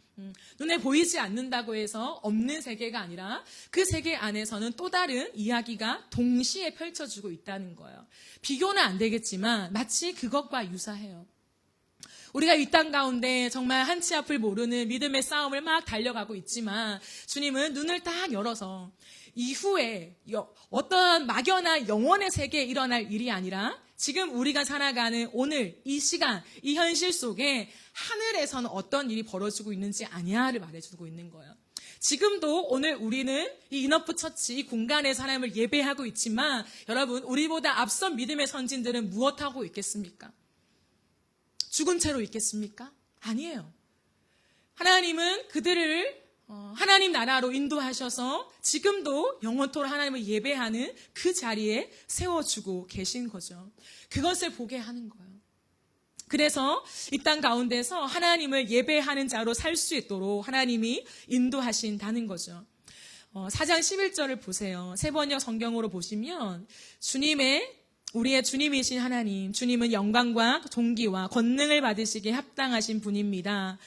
눈에 보이지 않는다고 해서 없는 세계가 아니라 그 세계 안에서는 또 다른 이야기가 동시에 펼쳐지고 있다는 거예요. 비교는 안 되겠지만 마치 그것과 유사해요. 우리가 이 땅 가운데 정말 한치 앞을 모르는 믿음의 싸움을 막 달려가고 있지만 주님은 눈을 딱 열어서 이후에 어떤 막연한 영원의 세계에 일어날 일이 아니라 지금 우리가 살아가는 오늘 이 시간, 이 현실 속에 하늘에서는 어떤 일이 벌어지고 있는지 아냐를 말해주고 있는 거예요. 지금도 오늘 우리는 이 인어프 처치, 이 공간에서 하나님을 예배하고 있지만 여러분 우리보다 앞선 믿음의 선진들은 무엇하고 있겠습니까? 죽은 채로 있겠습니까? 아니에요. 하나님은 그들을 하나님 나라로 인도하셔서 지금도 영원토록 하나님을 예배하는 그 자리에 세워주고 계신 거죠. 그것을 보게 하는 거예요. 그래서 이 땅 가운데서 하나님을 예배하는 자로 살 수 있도록 하나님이 인도하신다는 거죠. 4장 11절을 보세요. 세 번역 성경으로 보시면 우리의 주님이신 하나님, 주님은 영광과 존귀와 권능을 받으시기에 합당하신 분입니다.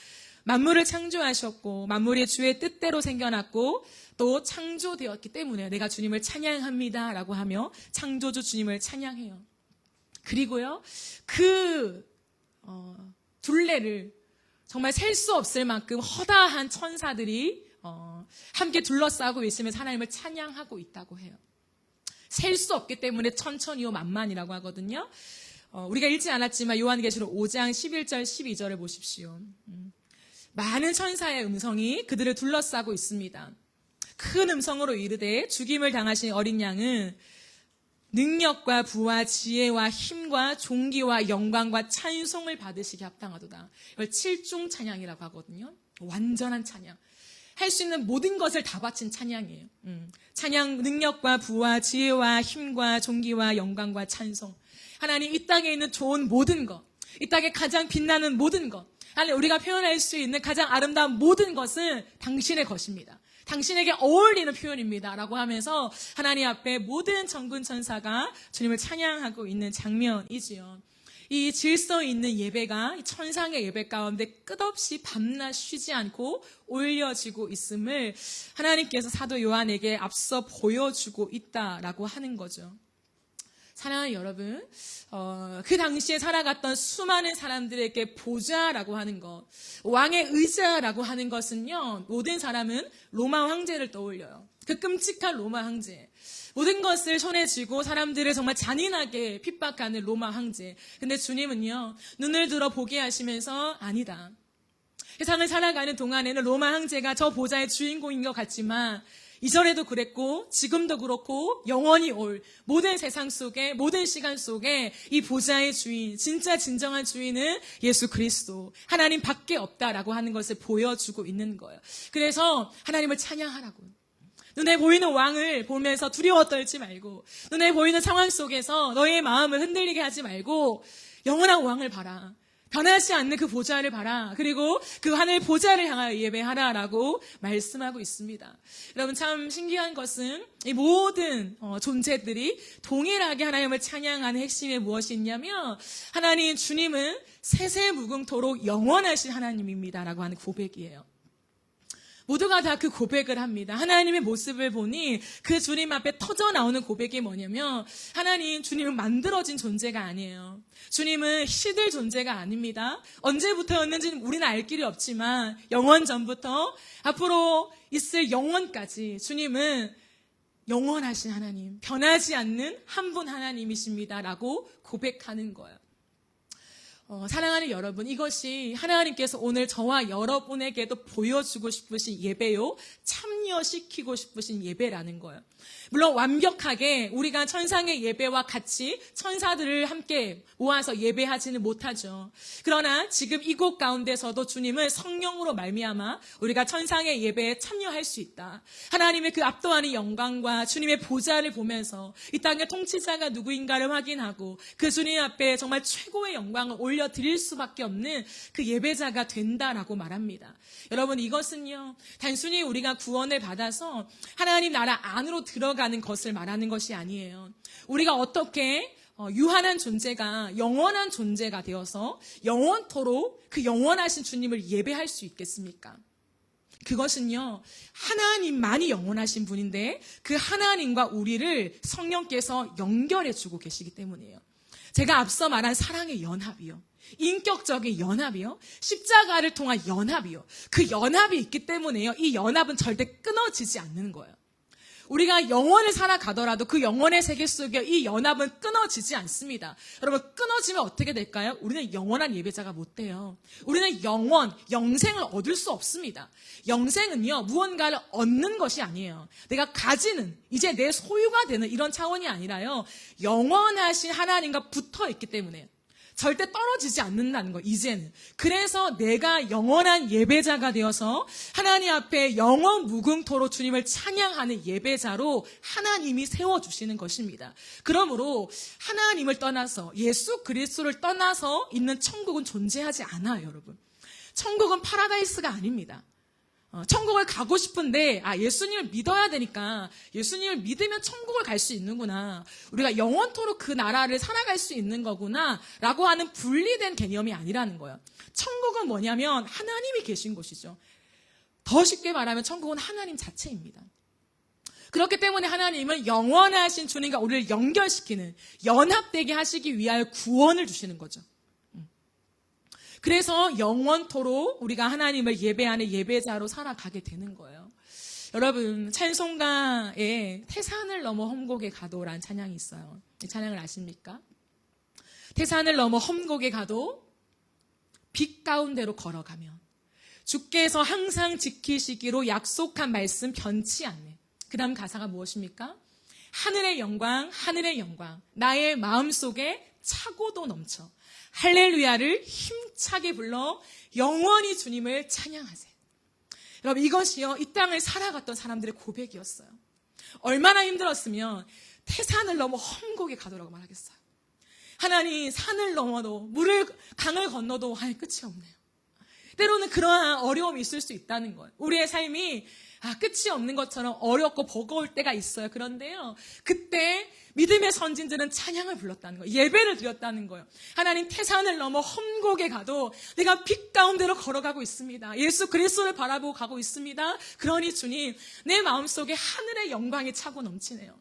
만물을 창조하셨고 만물이 주의 뜻대로 생겨났고 또 창조되었기 때문에 내가 주님을 찬양합니다 라고 하며 창조주 주님을 찬양해요. 그리고요 그 둘레를 정말 셀 수 없을 만큼 허다한 천사들이 함께 둘러싸고 있으면서 하나님을 찬양하고 있다고 해요. 셀 수 없기 때문에 천천히요 만만이라고 하거든요. 우리가 읽지 않았지만 요한계시록 5장 11절 12절을 보십시오. 많은 천사의 음성이 그들을 둘러싸고 있습니다. 큰 음성으로 이르되 죽임을 당하신 어린 양은 능력과 부와 지혜와 힘과 존귀와 영광과 찬송을 받으시기 합당하도다. 이걸 7중 찬양이라고 하거든요. 완전한 찬양. 할 수 있는 모든 것을 다 바친 찬양이에요. 찬양, 능력과 부와 지혜와 힘과 존귀와 영광과 찬송. 하나님 이 땅에 있는 좋은 모든 것, 이 땅에 가장 빛나는 모든 것, 하나님 우리가 표현할 수 있는 가장 아름다운 모든 것은 당신의 것입니다. 당신에게 어울리는 표현입니다. 라고 하면서 하나님 앞에 모든 천군 천사가 주님을 찬양하고 있는 장면이지요. 이 질서 있는 예배가 천상의 예배 가운데 끝없이 밤낮 쉬지 않고 올려지고 있음을 하나님께서 사도 요한에게 앞서 보여주고 있다라고 하는 거죠. 사랑하는 여러분, 그 당시에 살아갔던 수많은 사람들에게 보좌라고 하는 것, 왕의 의자라고 하는 것은요, 모든 사람은 로마 황제를 떠올려요. 그 끔찍한 로마 황제. 모든 것을 손에 쥐고 사람들을 정말 잔인하게 핍박하는 로마 황제. 근데 주님은요, 눈을 들어 보게 하시면서 아니다. 세상을 살아가는 동안에는 로마 황제가 저 보좌의 주인공인 것 같지만 이전에도 그랬고 지금도 그렇고 영원히 올 모든 세상 속에 모든 시간 속에 이 보좌의 주인, 진짜 진정한 주인은 예수 그리스도, 하나님 밖에 없다라고 하는 것을 보여주고 있는 거예요. 그래서 하나님을 찬양하라고. 눈에 보이는 왕을 보면서 두려워 떨지 말고, 눈에 보이는 상황 속에서 너의 마음을 흔들리게 하지 말고 영원한 왕을 봐라. 변하지 않는 그 보좌를 봐라. 그리고 그 하늘 보좌를 향하여 예배하라라고 말씀하고 있습니다. 여러분 참 신기한 것은 이 모든 존재들이 동일하게 하나님을 찬양하는 핵심이 무엇이 있냐면 하나님 주님은 세세무궁토록 영원하신 하나님입니다라고 하는 고백이에요. 모두가 다 그 고백을 합니다. 하나님의 모습을 보니 그 주님 앞에 터져나오는 고백이 뭐냐면 하나님, 주님은 만들어진 존재가 아니에요. 주님은 시들 존재가 아닙니다. 언제부터였는지는 우리는 알 길이 없지만 영원 전부터 앞으로 있을 영원까지 주님은 영원하신 하나님, 변하지 않는 한 분 하나님이십니다라고 고백하는 거예요. 사랑하는 여러분, 이것이 하나님께서 오늘 저와 여러분에게도 보여주고 싶으신 예배요, 참여시키고 싶으신 예배라는 거예요. 물론 완벽하게 우리가 천상의 예배와 같이 천사들을 함께 모아서 예배하지는 못하죠. 그러나 지금 이곳 가운데서도 주님은 성령으로 말미암아 우리가 천상의 예배에 참여할 수 있다. 하나님의 그 압도하는 영광과 주님의 보좌를 보면서 이 땅의 통치자가 누구인가를 확인하고 그 주님 앞에 정말 최고의 영광을 올려드릴 수밖에 없는 그 예배자가 된다라고 말합니다. 여러분, 이것은요, 단순히 우리가 구원을 받아서 하나님 나라 안으로 들어가는 것을 말하는 것이 아니에요. 우리가 어떻게 유한한 존재가 영원한 존재가 되어서 영원토록 그 영원하신 주님을 예배할 수 있겠습니까? 그것은요, 하나님만이 영원하신 분인데 그 하나님과 우리를 성령께서 연결해 주고 계시기 때문이에요. 제가 앞서 말한 사랑의 연합이요, 인격적인 연합이요, 십자가를 통한 연합이요, 그 연합이 있기 때문에요, 이 연합은 절대 끊어지지 않는 거예요. 우리가 영원을 살아가더라도 그 영원의 세계 속에 이 연합은 끊어지지 않습니다. 여러분, 끊어지면 어떻게 될까요? 우리는 영원한 예배자가 못 돼요. 우리는 영생을 얻을 수 없습니다. 영생은요, 무언가를 얻는 것이 아니에요. 내가 가지는, 이제 내 소유가 되는 이런 차원이 아니라요, 영원하신 하나님과 붙어 있기 때문에 절대 떨어지지 않는다는 거, 이제는. 그래서 내가 영원한 예배자가 되어서 하나님 앞에 영원 무궁토로 주님을 찬양하는 예배자로 하나님이 세워주시는 것입니다. 그러므로 하나님을 떠나서, 예수 그리스도를 떠나서 있는 천국은 존재하지 않아요, 여러분. 천국은 파라다이스가 아닙니다. 천국을 가고 싶은데 예수님을 믿어야 되니까 예수님을 믿으면 천국을 갈 수 있는구나, 우리가 영원토록 그 나라를 살아갈 수 있는 거구나 라고 하는 분리된 개념이 아니라는 거예요. 천국은 뭐냐면 하나님이 계신 곳이죠. 더 쉽게 말하면 천국은 하나님 자체입니다. 그렇기 때문에 하나님은 영원하신 주님과 우리를 연결시키는, 연합되게 하시기 위하여 구원을 주시는 거죠. 그래서 영원토록 우리가 하나님을 예배하는 예배자로 살아가게 되는 거예요. 여러분, 찬송가에 태산을 넘어 험곡에 가도라는 찬양이 있어요. 이 찬양을 아십니까? 태산을 넘어 험곡에 가도 빛 가운데로 걸어가면 주께서 항상 지키시기로 약속한 말씀 변치 않네. 그 다음 가사가 무엇입니까? 하늘의 영광, 하늘의 영광, 나의 마음속에 차고도 넘쳐 할렐루야를 힘차게 불러 영원히 주님을 찬양하세요. 여러분, 이것이요, 이 땅을 살아갔던 사람들의 고백이었어요. 얼마나 힘들었으면 태산을 넘어 험곡에 가더라고 말하겠어요. 하나님, 산을 넘어도 강을 건너도 끝이 없네요. 때로는 그러한 어려움이 있을 수 있다는 거예요. 우리의 삶이 끝이 없는 것처럼 어렵고 버거울 때가 있어요. 그런데요, 그때 믿음의 선진들은 찬양을 불렀다는 거예요. 예배를 드렸다는 거예요. 하나님, 태산을 넘어 험곡에 가도 내가 빛 가운데로 걸어가고 있습니다. 예수 그리스도를 바라보고 가고 있습니다. 그러니 주님, 내 마음속에 하늘의 영광이 차고 넘치네요.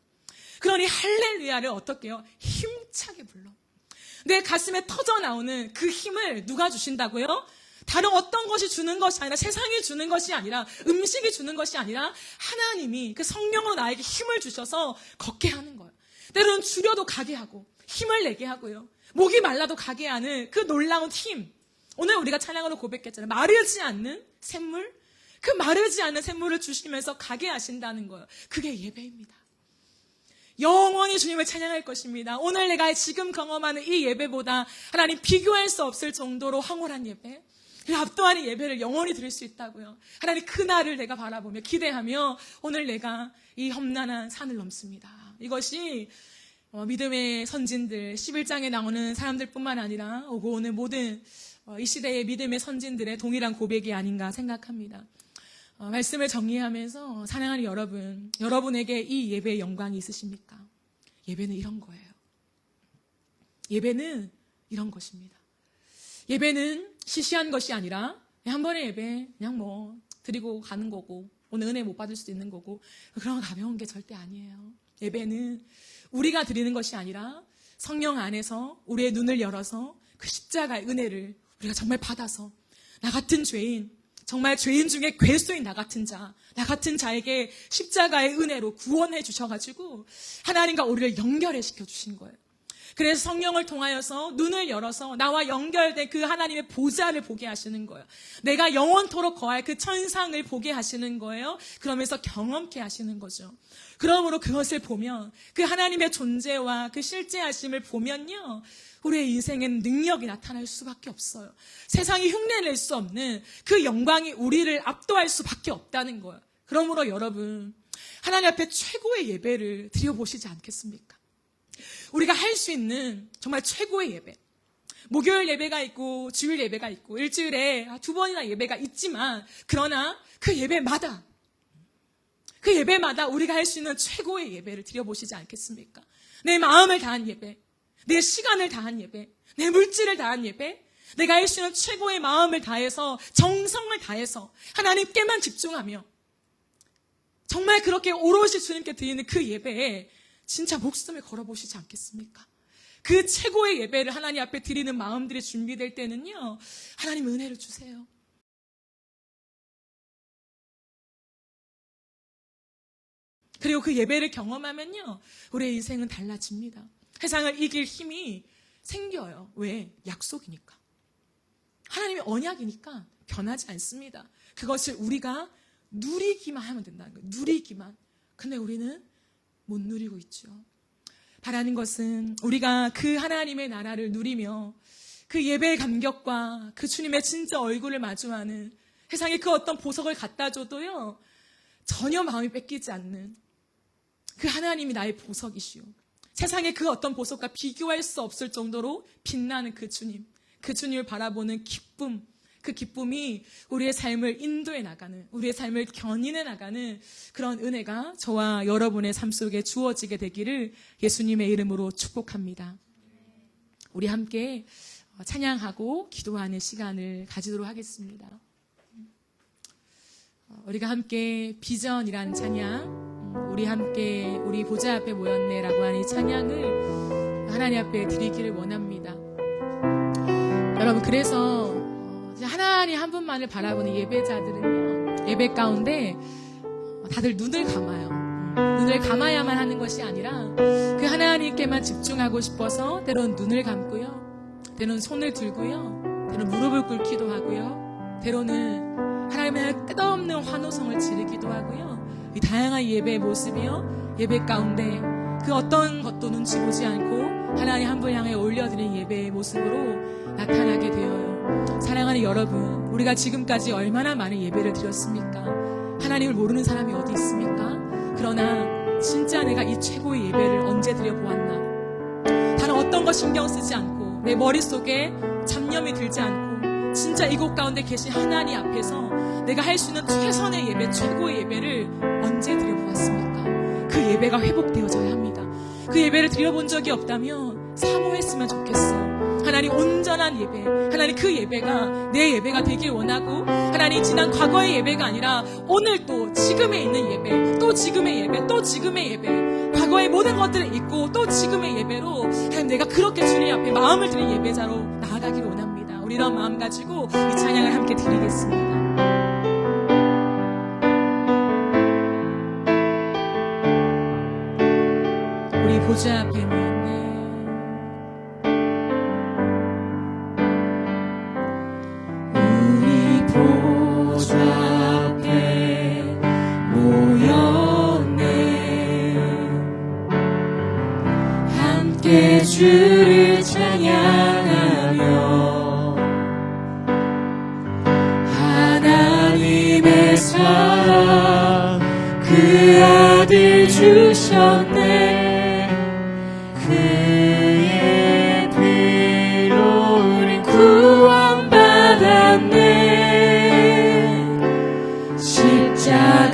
그러니 할렐루야를 어떻게 해요? 힘차게 불러. 내 가슴에 터져나오는 그 힘을 누가 주신다고요? 다른 어떤 것이 주는 것이 아니라, 세상이 주는 것이 아니라, 음식이 주는 것이 아니라 하나님이 그 성령으로 나에게 힘을 주셔서 걷게 하는 거예요. 때로는 줄여도 가게 하고 힘을 내게 하고요, 목이 말라도 가게 하는 그 놀라운 힘. 오늘 우리가 찬양으로 고백했잖아요. 마르지 않는 샘물, 그 마르지 않는 샘물을 주시면서 가게 하신다는 거예요. 그게 예배입니다. 영원히 주님을 찬양할 것입니다. 오늘 내가 지금 경험하는 이 예배보다 하나님 비교할 수 없을 정도로 황홀한 예배, 그 압도하는 예배를 영원히 드릴 수 있다고요. 하나님, 그날을 내가 바라보며 기대하며 오늘 내가 이 험난한 산을 넘습니다. 이것이 믿음의 선진들 11장에 나오는 사람들뿐만 아니라 오고 오는 모든 이 시대의 믿음의 선진들의 동일한 고백이 아닌가 생각합니다. 말씀을 정리하면서 사랑하는 여러분, 여러분에게 이 예배의 영광이 있으십니까? 예배는 이런 거예요. 예배는 이런 것입니다. 예배는 시시한 것이 아니라 한 번의 예배 그냥 드리고 가는 거고, 오늘 은혜 못 받을 수도 있는 거고, 그런 가벼운 게 절대 아니에요. 예배는 우리가 드리는 것이 아니라 성령 안에서 우리의 눈을 열어서 그 십자가의 은혜를 우리가 정말 받아서 나 같은 죄인, 정말 죄인 중에 괴수인 나 같은 자에게 십자가의 은혜로 구원해 주셔가지고 하나님과 우리를 연결해 시켜주신 거예요. 그래서 성령을 통하여서 눈을 열어서 나와 연결된 그 하나님의 보좌를 보게 하시는 거예요. 내가 영원토록 거할 그 천상을 보게 하시는 거예요. 그러면서 경험케 하시는 거죠. 그러므로 그것을 보면 그 하나님의 존재와 그 실제하심을 보면요, 우리의 인생에는 능력이 나타날 수밖에 없어요. 세상이 흉내낼 수 없는 그 영광이 우리를 압도할 수밖에 없다는 거예요. 그러므로 여러분, 하나님 앞에 최고의 예배를 드려보시지 않겠습니까? 우리가 할 수 있는 정말 최고의 예배, 목요일 예배가 있고 주일 예배가 있고 일주일에 2번이나 예배가 있지만, 그러나 그 예배마다 우리가 할 수 있는 최고의 예배를 드려보시지 않겠습니까? 내 마음을 다한 예배, 내 시간을 다한 예배, 내 물질을 다한 예배, 내가 할 수 있는 최고의 마음을 다해서, 정성을 다해서 하나님께만 집중하며 정말 그렇게 오롯이 주님께 드리는 그 예배에 진짜 목숨을 걸어보시지 않겠습니까? 그 최고의 예배를 하나님 앞에 드리는 마음들이 준비될 때는요, 하나님 은혜를 주세요. 그리고 그 예배를 경험하면요, 우리의 인생은 달라집니다. 세상을 이길 힘이 생겨요. 왜? 약속이니까. 하나님의 언약이니까 변하지 않습니다. 그것을 우리가 누리기만 하면 된다는 거예요. 누리기만. 근데 우리는 못 누리고 있죠. 바라는 것은 우리가 그 하나님의 나라를 누리며 그 예배의 감격과 그 주님의 진짜 얼굴을 마주하는, 세상에 그 어떤 보석을 갖다 줘도요, 전혀 마음이 뺏기지 않는 그 하나님이 나의 보석이시오. 세상에 그 어떤 보석과 비교할 수 없을 정도로 빛나는 그 주님을 바라보는 기쁨, 그 기쁨이 우리의 삶을 인도해 나가는, 우리의 삶을 견인해 나가는 그런 은혜가 저와 여러분의 삶 속에 주어지게 되기를 예수님의 이름으로 축복합니다. 우리 함께 찬양하고 기도하는 시간을 가지도록 하겠습니다. 우리가 함께 비전이라는 찬양, 우리 함께 우리 보좌 앞에 모였네라고 하는 이 찬양을 하나님 앞에 드리기를 원합니다. 여러분, 그래서 하나님 한 분만을 바라보는 예배자들은요, 예배 가운데 다들 눈을 감아요. 눈을 감아야만 하는 것이 아니라 그 하나님께만 집중하고 싶어서 때로는 눈을 감고요, 때로는 손을 들고요, 때로는 무릎을 꿇기도 하고요, 때로는 하나님의 끝없는 환호성을 지르기도 하고요. 이 다양한 예배의 모습이요, 예배 가운데 그 어떤 것도 눈치 보지 않고 하나님 한 분 향해 올려드리는 예배의 모습으로 나타나게 되어요. 사랑하는 여러분, 우리가 지금까지 얼마나 많은 예배를 드렸습니까? 하나님을 모르는 사람이 어디 있습니까? 그러나 진짜 내가 이 최고의 예배를 언제 드려보았나? 다른 어떤 거 신경 쓰지 않고, 내 머릿속에 잡념이 들지 않고, 진짜 이곳 가운데 계신 하나님 앞에서 내가 할 수 있는 최선의 예배, 최고의 예배를 언제 드려보았습니까? 그 예배가 회복되어져야 합니다. 그 예배를 드려본 적이 없다면 사모했으면 좋겠어요. 하나님 온전한 예배, 하나님 그 예배가 내 예배가 되길 원하고, 하나님 지난 과거의 예배가 아니라 오늘 또 지금에 있는 예배, 또 지금의 예배, 또 지금의 예배, 과거의 모든 것들을 잊고 또 지금의 예배로 하나님 내가 그렇게 주님 앞에 마음을 드린 예배자로 나아가길 원합니다. 우리 이런 마음 가지고 이 찬양을 함께 드리겠습니다. 우리 보좌 앞에 모였네. 우리 보좌 앞에 모였네. 함께 주를 찬양하며 하나님의 사랑 그 아들 주셨네. 그의 피로 우린 구원받았네.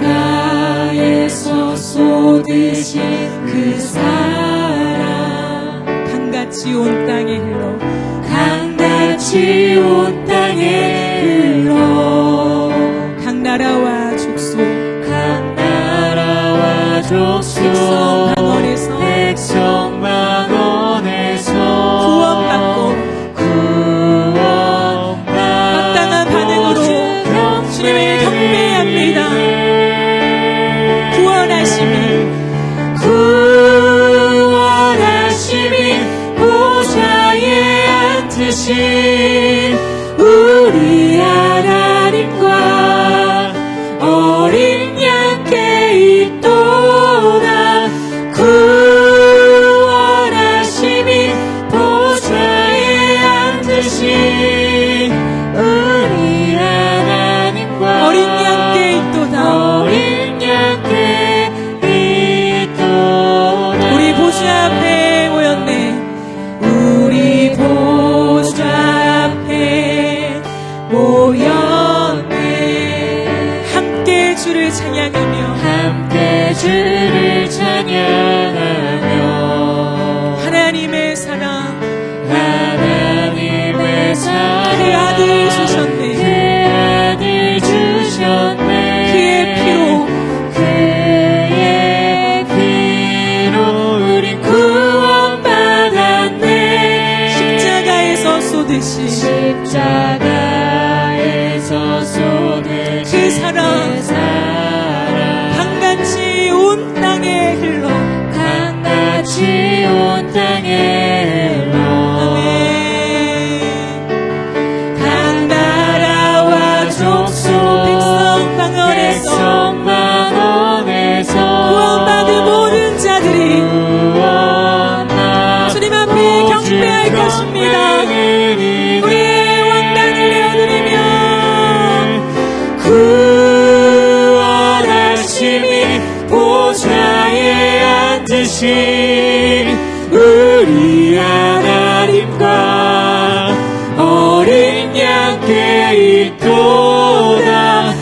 십자가에서 쏟으신 그 사랑 강같이 온 땅에 흘러, 강같이 온 땅에 흘러, 각 나라와 족속, 각 나라와 족속, 백성 백성만원에서 구원받고 마땅한 반응으로 주님 우리 하나님과 어린 양께 있도다. 구원하심이 보좌에 앉으신 우리 하나님과 어린 양께 있도다. 어린 양께 있도다. 우리 보좌 앞에 모였네. 우리 보좌 앞에 모였네. 함께 주를 찬양하며 함께 주를 찬양하며 하나님의 사랑 하나님의 사랑 그 아들 주셨네. 그 아들 주셨네. 그의 피로 그의 피로 우린 구원받았네. 십자가에서 쏟으신 십자가에서 쏟으신 그 사랑 그 사랑 강같이 온 땅에 흘러 강같이 온 땅에 흘러 각 나라와 족속 백성 방언에서 구원받은 모든 자들이 주님 앞에 경배할 것입니다. 우리의 왕관을 내어드리며 구원하심이 보좌에 앉으신 우리 하나님과 어린 양께 있도다.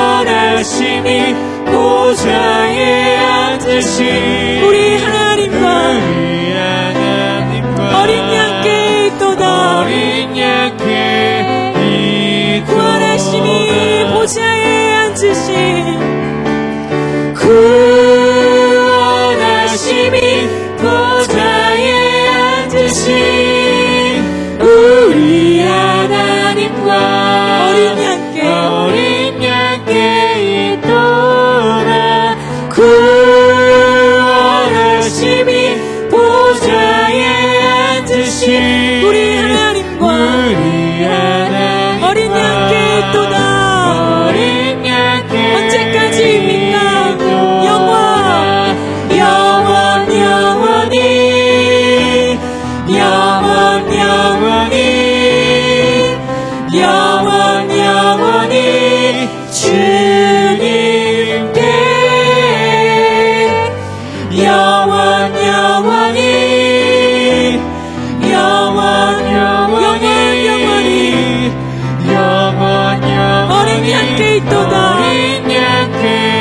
구원하심이 보좌에 앉으신 우리 하나님과 어린 양께 있도다. 어린 양께 있도다. 구원하심이 보좌에 앉으신 구원하심이 보좌에 앉으신 우리 하나님과 어린 양께 있도다. 구원하심이 보좌에 앉으신 우리 하나님과 어린 양께 있도다. 어린 양께 언제까지입니까? 영원히 주님께 어린 양께 있도다.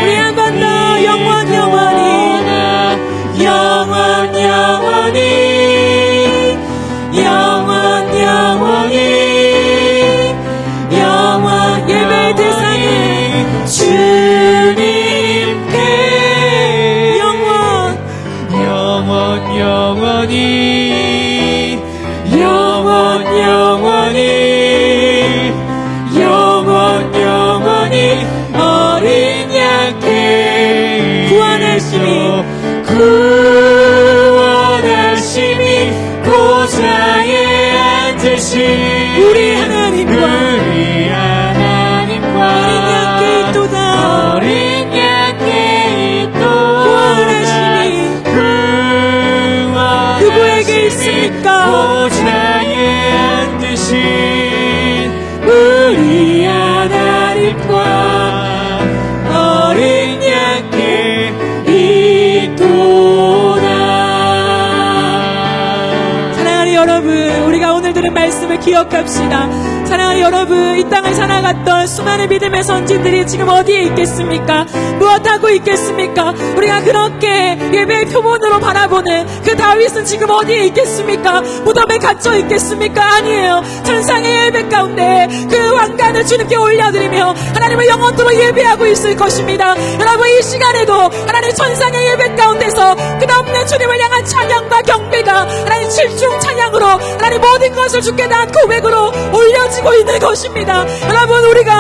우리 한 번 더 영원히 예배 대상은 주님께 영원히 어린 양께 구원하심이 보좌에 앉으신 우리 하나님과 어린 양께 있도다. 어린 양께 있도다. 구원하심이 누구에게 있습니까? 보좌에 앉으신 우리 하나님과 어린 양께 있도다. 사랑하는 여러분, 우리가 오늘 들은 말씀을 기억합시다. 사랑하는 여러분, 이 땅을 살아갔던 수많은 믿음의 선진들이 지금 어디에 있겠습니까? 무엇하고 있겠습니까? 우리가 그렇게 예배의 표본으로 바라보는 그 다윗은 지금 어디에 있겠습니까? 무덤에 갇혀 있겠습니까? 아니에요. 천상의 예배 가운데 그 왕관을 주님께 올려드리며 하나님을 영원토록 예배하고 있을 것입니다. 여러분, 이 시간에도 하나님 천상의 예배 가운데서 끝없는 주님을 향한 찬양과 경배가 하나님 7중 찬양으로 하나님 모든 것을 주께 대한 고백으로 올려드립니다. 주어지고 있는 것입니다. 여러분, 우리가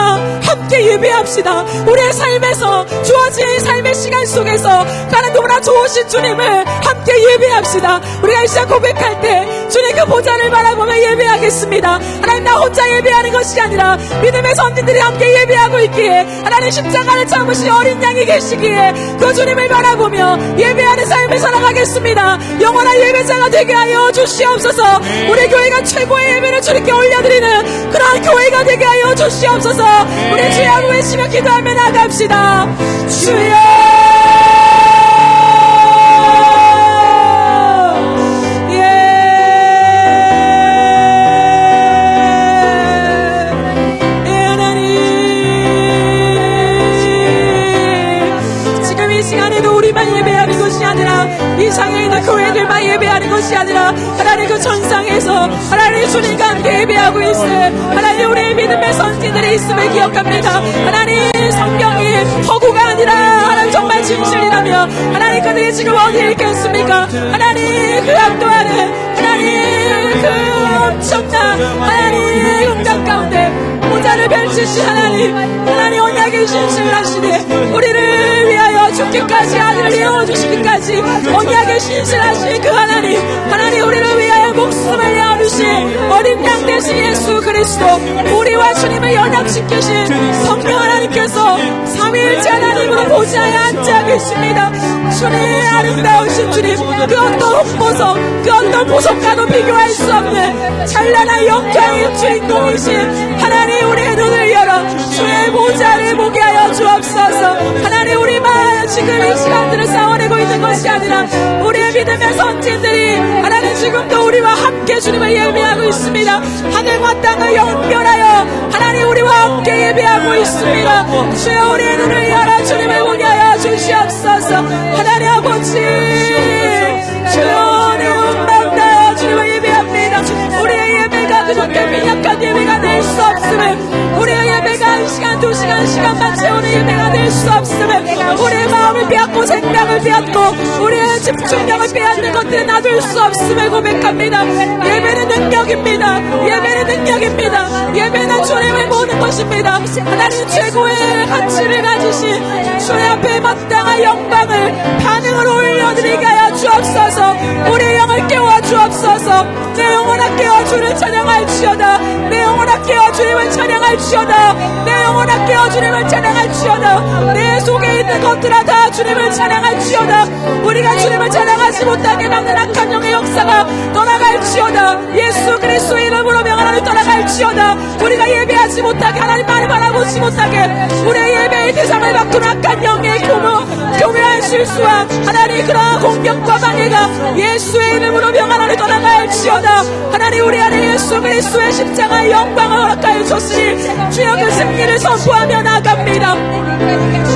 함께 예배합시다. 우리의 삶에서 주어진 삶의 시간 속에서 나는 너무나 좋으신 주님을 함께 예배합시다. 우리가 이 시간 고백할 때 주님 그 보좌를 바라보며 예배하겠습니다. 하나님, 나 혼자 예배하는 것이 아니라 믿음의 선진들이 함께 예배하고 있기에, 하나님 십자가를 참으신 어린 양이 계시기에 그 주님을 바라보며 예배하는 삶을 살아가겠습니다. 영원한 예배자가 되게 하여 주시옵소서. 우리 교회가 최고의 예배를 주님께 올려드리는 그러한 교회가 되게 하여 주시옵소서. 우리 주여 하고 외치며 기도하며 나갑시다. 주여, 이상에 있는 교회들만 예배하는 것이 아니라 하나님 그 전상에서 하나님 주님과 함께 예배하고 있을 하나님 우리의 믿음의 선지들이 있음을 기억합니다. 하나님, 성경이 허구가 아니라 하나님 정말 진실이라며 하나님 그들이 지금 어디에 있겠습니까? 하나님 그 압도하는 하나님 그 엄청난 하나님 응답 가운데 모자를 펼치신 하나님 언약의 신실을 하시되 우리를 위하여 죽기까지 아들을 내어주시기까지 언약의 신실하신 그 하나님 우리를 위하여 목숨을 내어주신 어린 양 대신 예수 그리스도, 우리와 주님을 연합시키신 성령 하나님께서 삼위일체 하나님으로 보좌에 앉아 계십니다. 주님의 아름다우신 주님, 그 어떤 홍보석, 그 어떤 보석과도 비교할 수 없는 찬란한 영광의 주인공이신 하나님, 우리의 눈을 열어 주의 보좌를 보게 하여 주옵소서. 하나님, 우리만 지금 이 시간들을 싸워내고 있는 것이 아니라 우리의 믿음의 선진들이 하나님 지금도 우리와 함께 주님을 예배하고 있습니다. 하늘과 땅을 연결하여 하나님 우리와 함께 예배하고 있습니다. 주여, 우리의 눈을 열어 주님을 보게 하여 주시옵소서. 하나님 아버지, 주여, 우리 음방다여 주님을 예배합니다. 우리의 예배가 그렇게 빈약한 예배가 될 수 없음을, 우리의 예배가 1시간 2시간 시간만 채우는 예배가 될 수 없음을, 우리의 마음을 빼앗고 생명을 빼앗고 우리의 집중력을 빼앗는 것들을 놔둘 수 없음을 고백합니다. 예배는 능력입니다. 예배는 능력입니다. 예배는 주님을 모는 것입니다. 하나님 최고의 가치를 가지신 주의 앞에 마땅한 영광을 반응으로 올려드리게 하여 주옵소서. 우리의 영을 깨워 주옵소서. 내 영혼아 깨워 주를 찬양할지어다. 내 영혼아 깨워 주님을 찬양할지어다. 내 영혼아 깨워 주님을 찬양할지어다. 내 속에 있는 것들아 다 주님을 찬양할지어다. 우리가 주님을 찬양하지 못하게 막는 악한 영의 역사가 떠나갈지어다. 예수 그리스도의 이름으로 명하나를 떠나갈지어다. 우리가 예배하지 못하게, 하나님 말을 바라보지 못하게 우리의 예배의 대상을 바꾸는 악한 영의 교묘한 실수와 하나님 그러한 공격과 방해가 예수의 이름으로 명하나를 떠나갈지어다. 하나님, 우리 안에 예수 그리스도의 십자가의 영광을 허락하여 줬으니 주여 그 승리를 선포하며 나갑니다.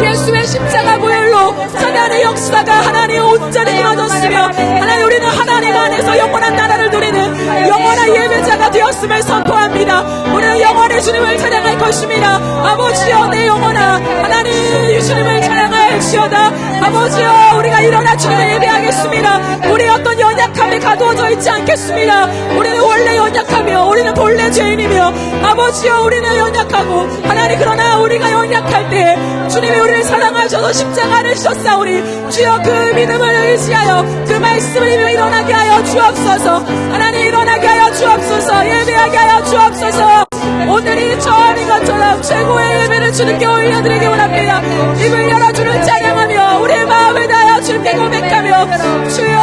예수의 십자가 보혈로 사단의 역사가 하나님 온전히 이루어졌으며 하나님, 우리는 하나님 안에서 영원한 나라를 누리는 영원한 예배자가 되었음을 선포합니다. 우리는 영원히 주님을 찬양할 것입니다. 아버지여, 내 영혼아 하나님 주님을 찬양할지어다. 아버지여, 우리가 일어나 주님을 예배하겠습니다. 우리의 어떤 연약함이 가두어져 있지 않겠습니다. 우리는 원래 연약하며 우리는 본래 죄인이며 아버지여, 우리는 연약하고 하나님, 그러나 우리가 연약할 때 주님이 우리를 사랑하셔서 십자가를 지셨사오니 주여 그 믿음을 의지하여 그 말씀을 입에 일어나게 하여 주옵소서. 하나님, 일어나게 하여 주옵소서. 예배하게 하여 주옵소서. 오늘이 처음인 것처럼 최고의 예배를 주님께 올려드리기 원합니다. 입을 열어 주를 찬양하며 우리의 마음을 다하여 주님께 고백하며 주여,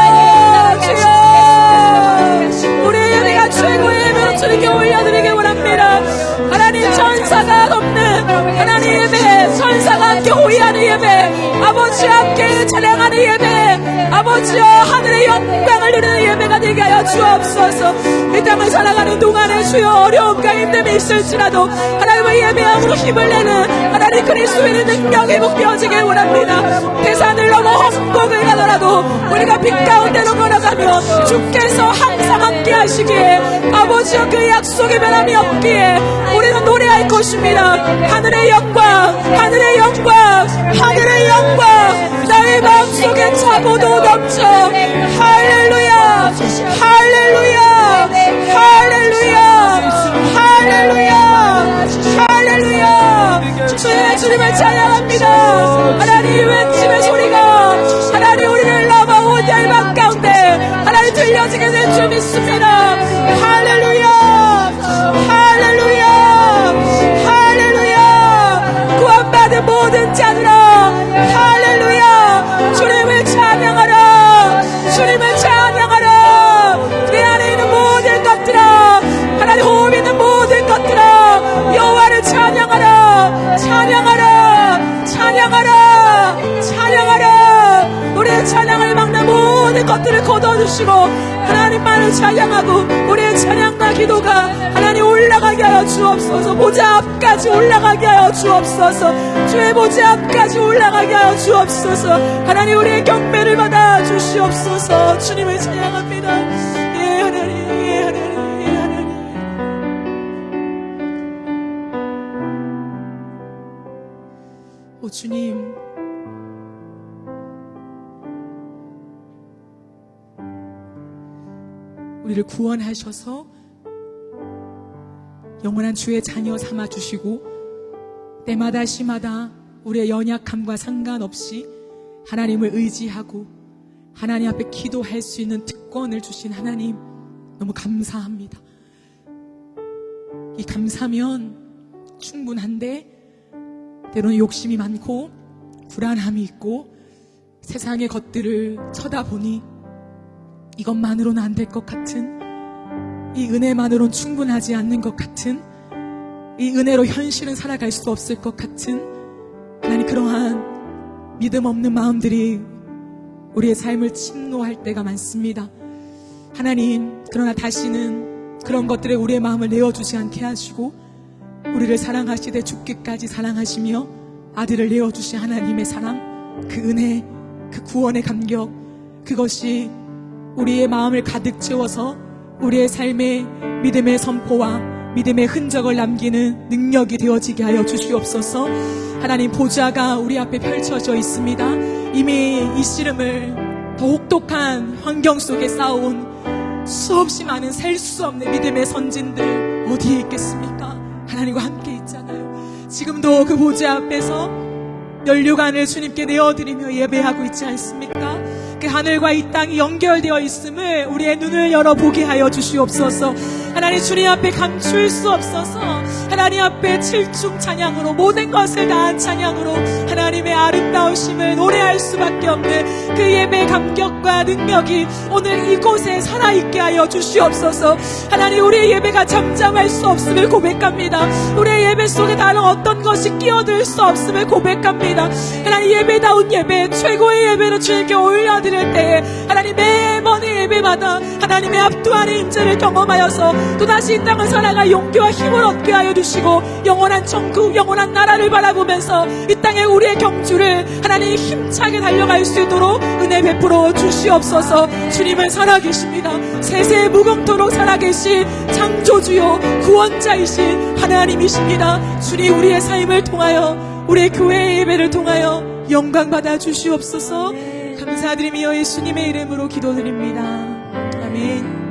주여, 우리의 예배가 최고의 예배를 주님께 올려드리기 원합니다. 하나님, 천사가 돕는 하나님 예배, 천사가 함께 호위하는 예배, 아버지와 함께 찬양하는 예배, 아버지여 하늘의 영광을 누리는 예배가 되게 하여 주옵소서. 이 땅을 살아가는 동안에 주여 어려움과 힘듦이 있을지라도 하나님의 예배함으로 힘을 내는 하나님 그리스도의 능력이 복되어지길 원합니다. 대산을 넘어 험곡을 가더라도 우리가 빛 가운데로 걸어가며 주께서 항상 함께 하시기에 아버지여 그 약속의 변함이 없기에 우리는 노래할 것입니다. 하늘의 영광, 하늘의 영광, 하늘의 영광 나의 마음속에 차고도 넘쳐. 할렐루야, 할렐루야, 할렐루야, 할렐루야. 주시고 하나님만을 찬양하고 우리의 찬양과 기도가 하나님 올라가게 하여 주옵소서. 보좌 앞까지 올라가게 하여 주옵소서. 주의 보좌 앞까지 올라가게 하여 주옵소서. 하나님 우리의 경배를 받아 주시옵소서. 주님을 찬양합니다. 예 하나님, 예 하나님, 예 하나님. 오 주님, 우리를 구원하셔서 영원한 주의 자녀 삼아 주시고 때마다 시마다 우리의 연약함과 상관없이 하나님을 의지하고 하나님 앞에 기도할 수 있는 특권을 주신 하나님 너무 감사합니다. 이 감사면 충분한데 때로는 욕심이 많고 불안함이 있고 세상의 것들을 쳐다보니 이것만으로는 안 될 것 같은, 이 은혜만으로는 충분하지 않는 것 같은, 이 은혜로 현실은 살아갈 수 없을 것 같은 하나님, 그러한 믿음 없는 마음들이 우리의 삶을 침노할 때가 많습니다. 하나님, 그러나 다시는 그런 것들에 우리의 마음을 내어주지 않게 하시고 우리를 사랑하시되 죽기까지 사랑하시며 아들을 내어주신 하나님의 사랑, 그 은혜, 그 구원의 감격, 그것이 우리의 마음을 가득 채워서 우리의 삶의 믿음의 선포와 믿음의 흔적을 남기는 능력이 되어지게 하여 주시옵소서. 하나님, 보좌가 우리 앞에 펼쳐져 있습니다. 이미 이 씨름을 더 혹독한 환경 속에 쌓아온 수없이 많은 셀 수 없는 믿음의 선진들 어디에 있겠습니까? 하나님과 함께 있잖아요. 지금도 그 보좌 앞에서 면류관을 주님께 내어드리며 예배하고 있지 않습니까? 그 하늘과 이 땅이 연결되어 있음을 우리의 눈을 열어보게 하여 주시옵소서. 하나님, 주님 앞에 감출 수 없어서 하나님 앞에 칠중 찬양으로, 모든 것을 다한 찬양으로 하나님의 아름다우심을 노래할 수밖에 없는 그 예배의 감격과 능력이 오늘 이곳에 살아있게 하여 주시옵소서. 하나님, 우리의 예배가 잠잠할 수 없음을 고백합니다. 우리의 예배 속에 다른 어떤 것이 끼어들 수 없음을 고백합니다. 하나님, 예배다운 예배, 최고의 예배로 주님께 올려드릴 때에 하나님, 매번 예배마다 하나님의 압도하는 임재를 경험하여서 또다시 이 땅을 살아갈 용기와 힘을 얻게 하여 주시고 영원한 천국, 영원한 나라를 바라보면서 이 땅에 우리의 경주를 하나님 힘차게 달려갈 수 있도록 은혜 베풀어 주시옵소서. 주님은 살아계십니다. 세세 무궁토록 살아계신 창조주요 구원자이신 하나님이십니다. 주님, 우리의 삶을 통하여, 우리의 교회의 예배를 통하여 영광 받아 주시옵소서. 감사드리며 예수님의 이름으로 기도드립니다. 아멘.